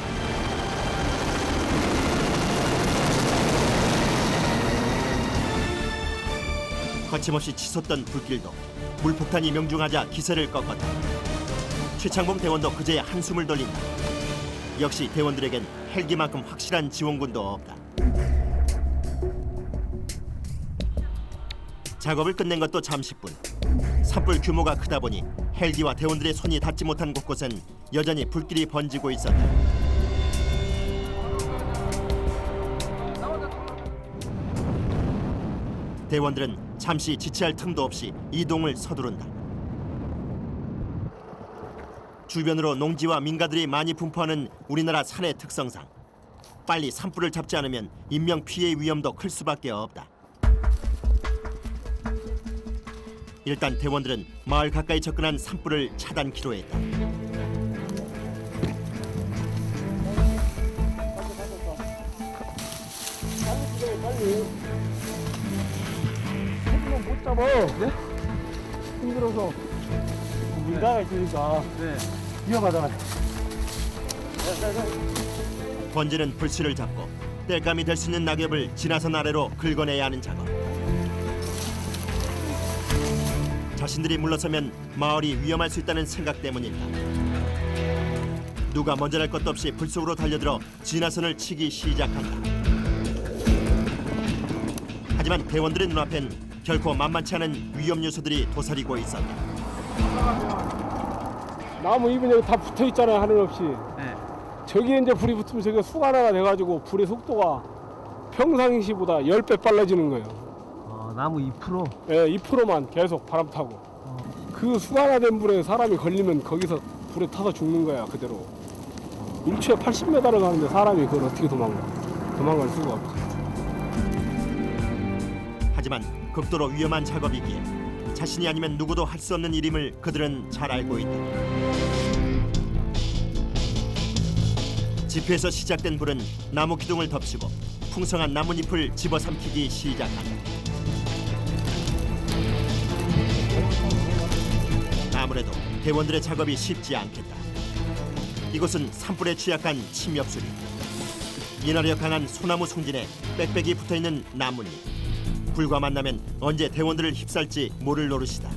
거침없이 치솟던 불길도 물폭탄이 명중하자 기세를 꺾었다. 최창봉 대원도 그제야 한숨을 돌린다. 역시 대원들에겐 헬기만큼 확실한 지원군도 없다. 작업을 끝낸 것도 잠시뿐. 산불 규모가 크다 보니 헬기와 대원들의 손이 닿지 못한 곳곳엔 여전히 불길이 번지고 있었다. 대원들은 잠시 지체할 틈도 없이 이동을 서두른다. 주변으로 농지와 민가들이 많이 분포하는 우리나라 산의 특성상 빨리 산불을 잡지 않으면 인명 피해의 위험도 클 수밖에 없다. 일단 대원들은 마을 가까이 접근한 산불을 차단키로 했다. 못 잡아. 네? 힘들어서 민가가 있으니까 위험하잖아요. 번지는 불씨를 잡고 땔감이 될 수 있는 낙엽을 지나선 아래로 긁어내야 하는 작업. 자신들이 물러서면 마을이 위험할 수 있다는 생각 때문일까. 누가 먼저 할 것도 없이 불 속으로 달려들어 진화선을 치기 시작한다. 하지만 대원들의 눈앞엔 결코 만만치 않은 위험 요소들이 도사리고 있었다. 나무 잎은 여기 다 붙어 있잖아요, 하늘 없이. 저기 이제 불이 붙으면 저기가 수간화가 돼가지고 불의 속도가 평상시보다 10배 빨라지는 거예요. 나무 2%? 네, 2%만 계속 바람 타고. 그 수간화된 불에 사람이 걸리면 거기서 불에 타서 죽는 거야, 그대로. 1초에 80m를 가는데 사람이 그걸 어떻게 도망갈 수가 없지. 하지만 극도로 위험한 작업이기에 자신이 아니면 누구도 할 수 없는 일임을 그들은 잘 알고 있다. 지표에서 시작된 불은 나무 기둥을 덮치고 풍성한 나뭇잎을 집어삼키기 시작한다. 아무래도 대원들의 작업이 쉽지 않겠다. 이곳은 산불에 취약한 침엽수리. 인화력 강한 소나무 송진에 빽빽이 붙어있는 나뭇잎. 불과 만나면 언제 대원들을 휩쓸지 모를 노릇이다.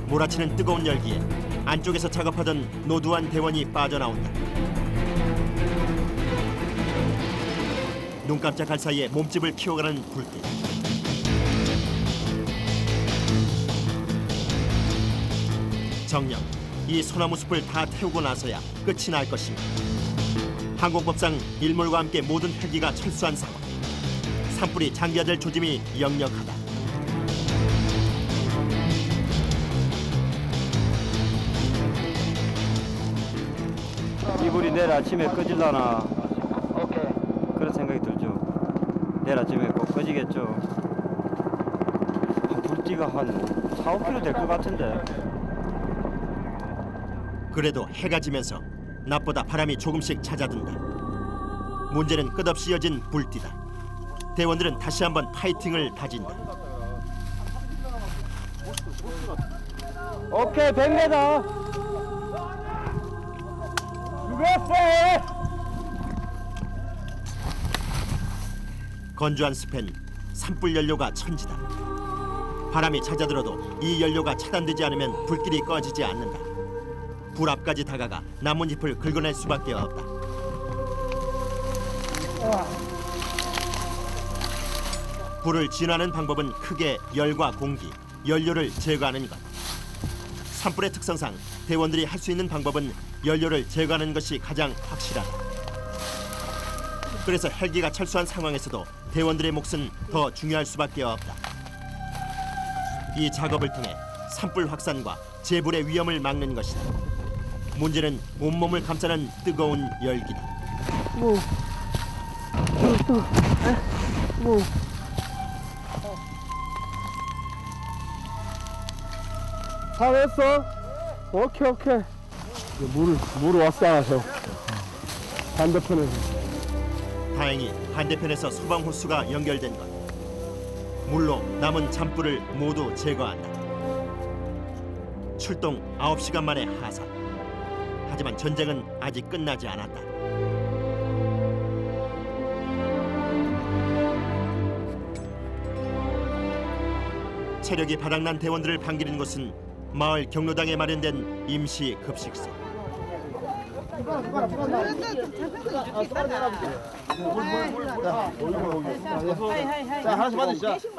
몰아치는 뜨거운 열기에 안쪽에서 작업하던 노두한 대원이 빠져나온다. 눈 깜짝할 사이에 몸집을 키워가는 불길. 정녕 이 소나무 숲을 다 태우고 나서야 끝이 날 것입니다. 항공법상 일몰과 함께 모든 헬기가 철수한 상황. 산불이 장기화될 조짐이 역력하다. 이 불이 내일 아침에 꺼질라나 그런 생각이 들죠. 내일 아침에 꼭 꺼지겠죠. 불띠가 한 4-5km 될 것 같은데. 그래도 해가 지면서 낮보다 바람이 조금씩 잦아든다. 문제는 끝없이 이어진 불띠다. 대원들은 다시 한번 파이팅을 다진다. 오케이, 100m. 죽었어. 건조한 숲엔 산불 연료가 천지다. 바람이 잦아들어도 이 연료가 차단되지 않으면 불길이 꺼지지 않는다. 불 앞까지 다가가 나뭇잎을 긁어낼 수밖에 없다. 불을 진화하는 방법은 크게 열과 공기, 연료를 제거하는 것. 산불의 특성상 대원들이 할 수 있는 방법은 연료를 제거하는 것이 가장 확실하다. 그래서 헬기가 철수한 상황에서도 대원들의 몫은 더 중요할 수밖에 없다. 이 작업을 통해 산불 확산과 재불의 위험을 막는 것이다. 문제는 온몸을 감싸는 뜨거운 열기다. 다 됐어? 오케이. 물을 왔어. 반대편에서. 다행히 반대편에서 소방 호수가 연결된 것. 물로 남은 잔불을 모두 제거한다. 출동 9시간 만에 하산. 하지만 전쟁은 아직 끝나지 않았다. 체력이 바닥난 대원들을 반기는 곳은 마을 경로당에 마련된 임시 급식소.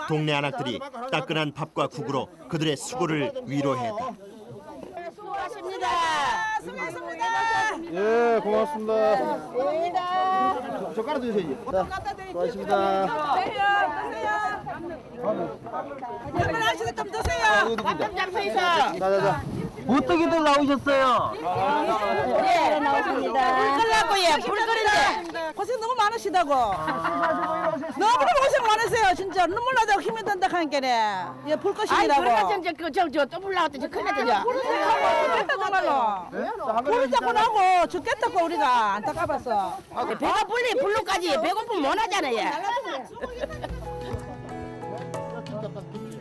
동네 아낙들이 따끈한 밥과 국으로 그들의 수고를 위로했다. 수고하십니다. 수고하십니다. 예, 고맙습니다. 고맙습니다. 젓가락 드세요. 수고하십니다. 한번 하시고 좀 드세요. 밥좀 잡수이소. 자자자. 어떻게들 나오셨어요? 네, 나오십니다. 불 끓라고요. 불 끓인데 고생 너무 많으시다고. 너무 고생 많으세요. 진짜 눈물 나다고 힘이 든다 하니까네. 예, 불 끄시라고. 아니, 저또 불나왔더니 저 큰일 났더니. 죽겠다 정말로. 불이 자꾸 나고 죽겠다고 우리가 안타까워서. 배가 불리 불로까지 배고프면 못 하잖아요.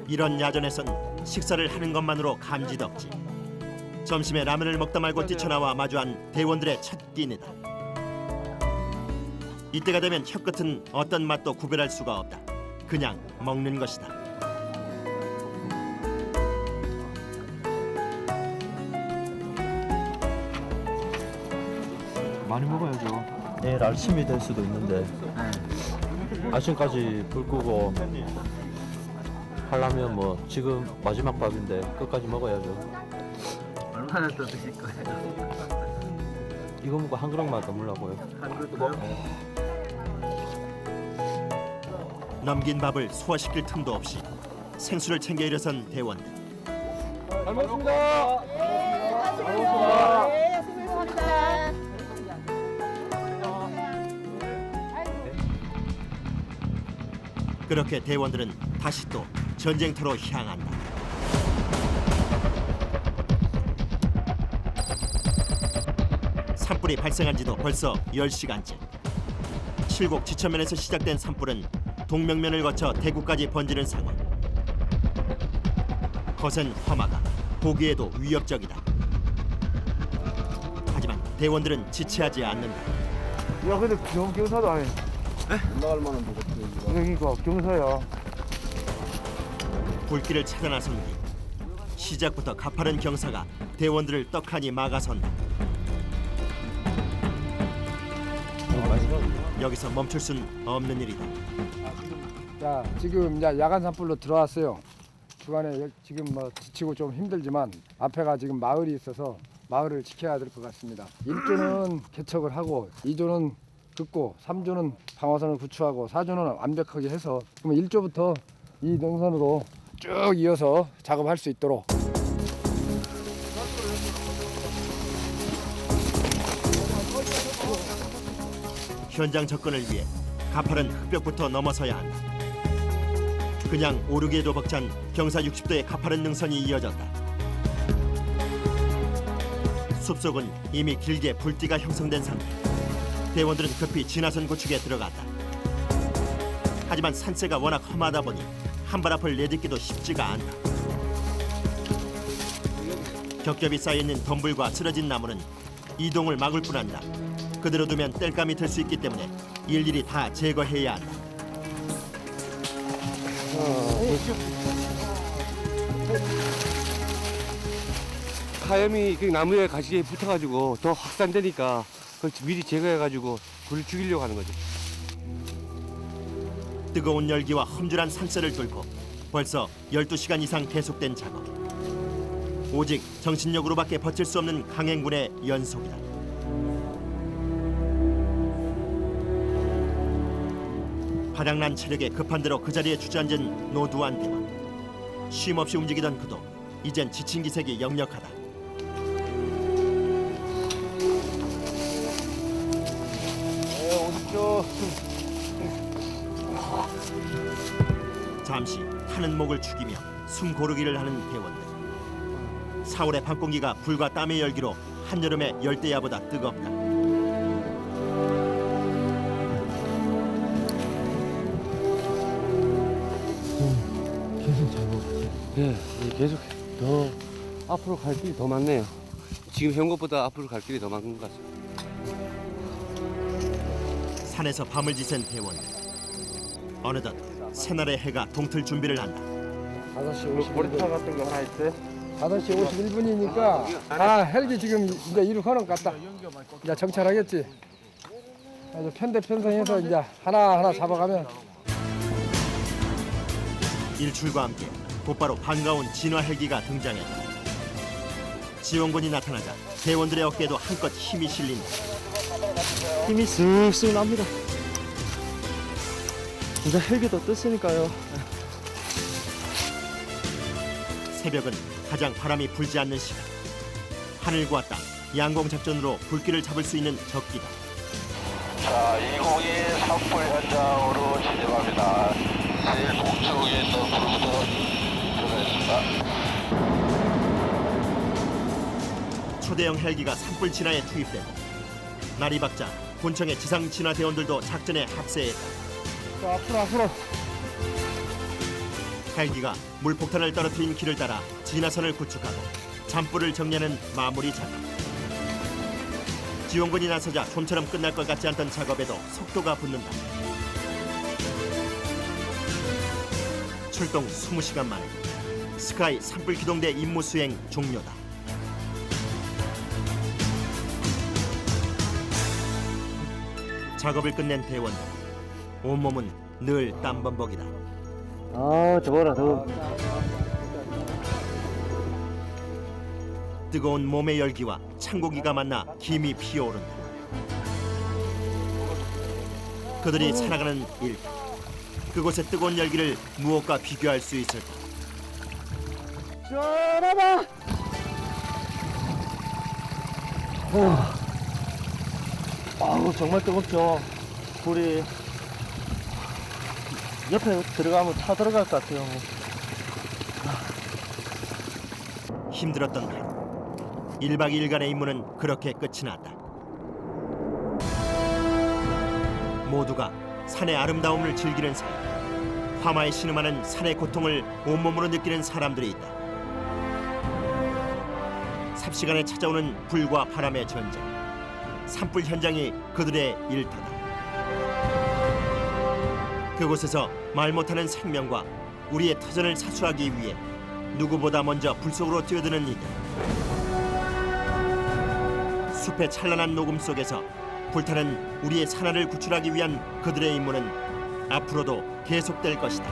이런 야전에선 식사를 하는 것만으로 감지덕지. 점심에 라면을 먹다 말고 뛰쳐나와 마주한 대원들의 첫 끼니다. 이때가 되면 혀끝은 어떤 맛도 구별할 수가 없다. 그냥 먹는 것이다. 많이 먹어야죠. 내일 아침이 될 수도 있는데 아침까지 불 끄고 하려면 뭐 지금 마지막 밥인데 끝까지 먹어야죠. 얼마나 더 드실 거예요? 이거 먹고 한 그릇만 더 먹으려고요. 한 그릇 넘긴 밥을 소화시킬 틈도 없이 생수를 챙겨 일어선 대원들. 잘 먹습니다. 네, 수고하셨습니다. 그렇게 대원들은 다시 또 전쟁터로 향한다. 산불이 발생한 지도 벌써 10시간째. 칠곡 지천면에서 시작된 산불은 동명면을 거쳐 대구까지 번지는 상황. 거센 화마가 보기에도 위협적이다. 하지만 대원들은 지체하지 않는다. 야, 근데 경사도 아니에요. 나갈 만한 데가 여기가 경사야. 불길을 찾아 나선 뒤 시작부터 가파른 경사가 대원들을 떡하니 막아선다. 여기서 멈출 순 없는 일이다. 자, 지금 이제 야간 산불로 들어왔어요. 주간에 지금 뭐 지치고 좀 힘들지만 앞에가 지금 마을이 있어서 마을을 지켜야 될 것 같습니다. 1조는 개척을 하고 2조는 긋고 3조는 방화선을 구축하고 4조는 완벽하게 해서 그러면 1조부터 이 능선으로 쭉 이어서 작업할 수 있도록. 현장 접근을 위해 가파른 흙벽부터 넘어서야 한다. 그냥 오르기에도 벅찬 경사 60도의 가파른 능선이 이어졌다. 숲속은 이미 길게 불띠가 형성된 상태. 대원들은 급히 진화선 구축에 들어갔다. 하지만 산세가 워낙 험하다 보니 한 발 앞을 내딛기도 쉽지가 않다. 겹겹이 쌓여있는 덤불과 쓰러진 나무는 이동을 막을 뿐 아니라 그대로 두면 땔감이 될 수 있기 때문에 일일이 다 제거해야 한다. 하염이 그 나무에 가시에 붙어가지고 더 확산되니까 그걸 미리 제거해가지고 불을 죽이려고 하는 거죠. 뜨거운 열기와 험준한 산세를 뚫고 벌써 12시간 이상 계속된 작업. 오직 정신력으로밖에 버틸 수 없는 강행군의 연속이다. 바닥난 체력에 급한 대로 그 자리에 주저앉은 노두한 대원. 쉼없이 움직이던 그도 이젠 지친 기색이 역력하다. 잠시 타는 목을 죽이며 숨 고르기를 하는 대원들. 4월의 밤공기가 불과 땀의 열기로 한여름의 열대야보다 뜨겁다. 계속 작업. 예, 계속 더 앞으로 갈 길이 더 많네요. 지금 현 것보다 앞으로 갈 길이 더 많은 것 같습니다. 산에서 밤을 지샌 대원들. 어느덧 새날의 해가 동틀 준비를 한다. 5시 51분. 머리털 같은 거 하나 있어요? 5시 51분이니까 헬기 지금 이제 이륙하는 것 같다. 이제 정찰하겠지. 아주 편대편성해서 이제 하나하나 잡아가면. 일출과 함께 곧바로 반가운 진화 헬기가 등장했다. 지원군이 나타나자 대원들의 어깨에도 한껏 힘이 실린다. 힘이 쓱쓱 납니다. 진짜 헬기도 떴으니까요. 새벽은 가장 바람이 불지 않는 시간. 하늘과 땅, 양공 작전으로 불길을 잡을 수 있는 적기다. 자, 202 산불 현장으로 진입합니다. 제일 북쪽에 있는 불부터 들어가겠습니다. 초대형 헬기가 산불 진화에 투입되고 날이 밝자 본청의 지상 진화 대원들도 작전에 합세했다. 자, 앞으로. 헬기가 물폭탄을 떨어뜨린 길을 따라 진화선을 구축하고 잔불을 정리하는 마무리 작업. 지원군이 나서자 좀처럼 끝날 것 같지 않던 작업에도 속도가 붙는다. 출동 20시간 만에 스카이 산불 기동대 임무 수행 종료다. 작업을 끝낸 대원들, 온몸은 늘 땀범벅이다. 저거라, 저. 뜨거운 몸의 열기와 찬고기가 만나 김이 피어오른다. 그들이 살아가는 일터, 그곳의 뜨거운 열기를 무엇과 비교할 수 있을까? 시원하다. 아우, 정말 뜨겁죠. 불이 옆에 들어가면 타 들어갈 것 같아요. 힘들었던 날 1박 2일간의 임무는 그렇게 끝이 났다. 모두가 산의 아름다움을 즐기는 사이 화마에 신음하는 산의 고통을 온몸으로 느끼는 사람들이 있다. 삽시간에 찾아오는 불과 바람의 전쟁, 산불 현장이 그들의 일터다. 그곳에서 말 못하는 생명과 우리의 터전을 사수하기 위해 누구보다 먼저 불 속으로 뛰어드는 이들. 숲의 찬란한 녹음 속에서 불타는 우리의 산하를 구출하기 위한 그들의 임무는 앞으로도 계속될 것이다.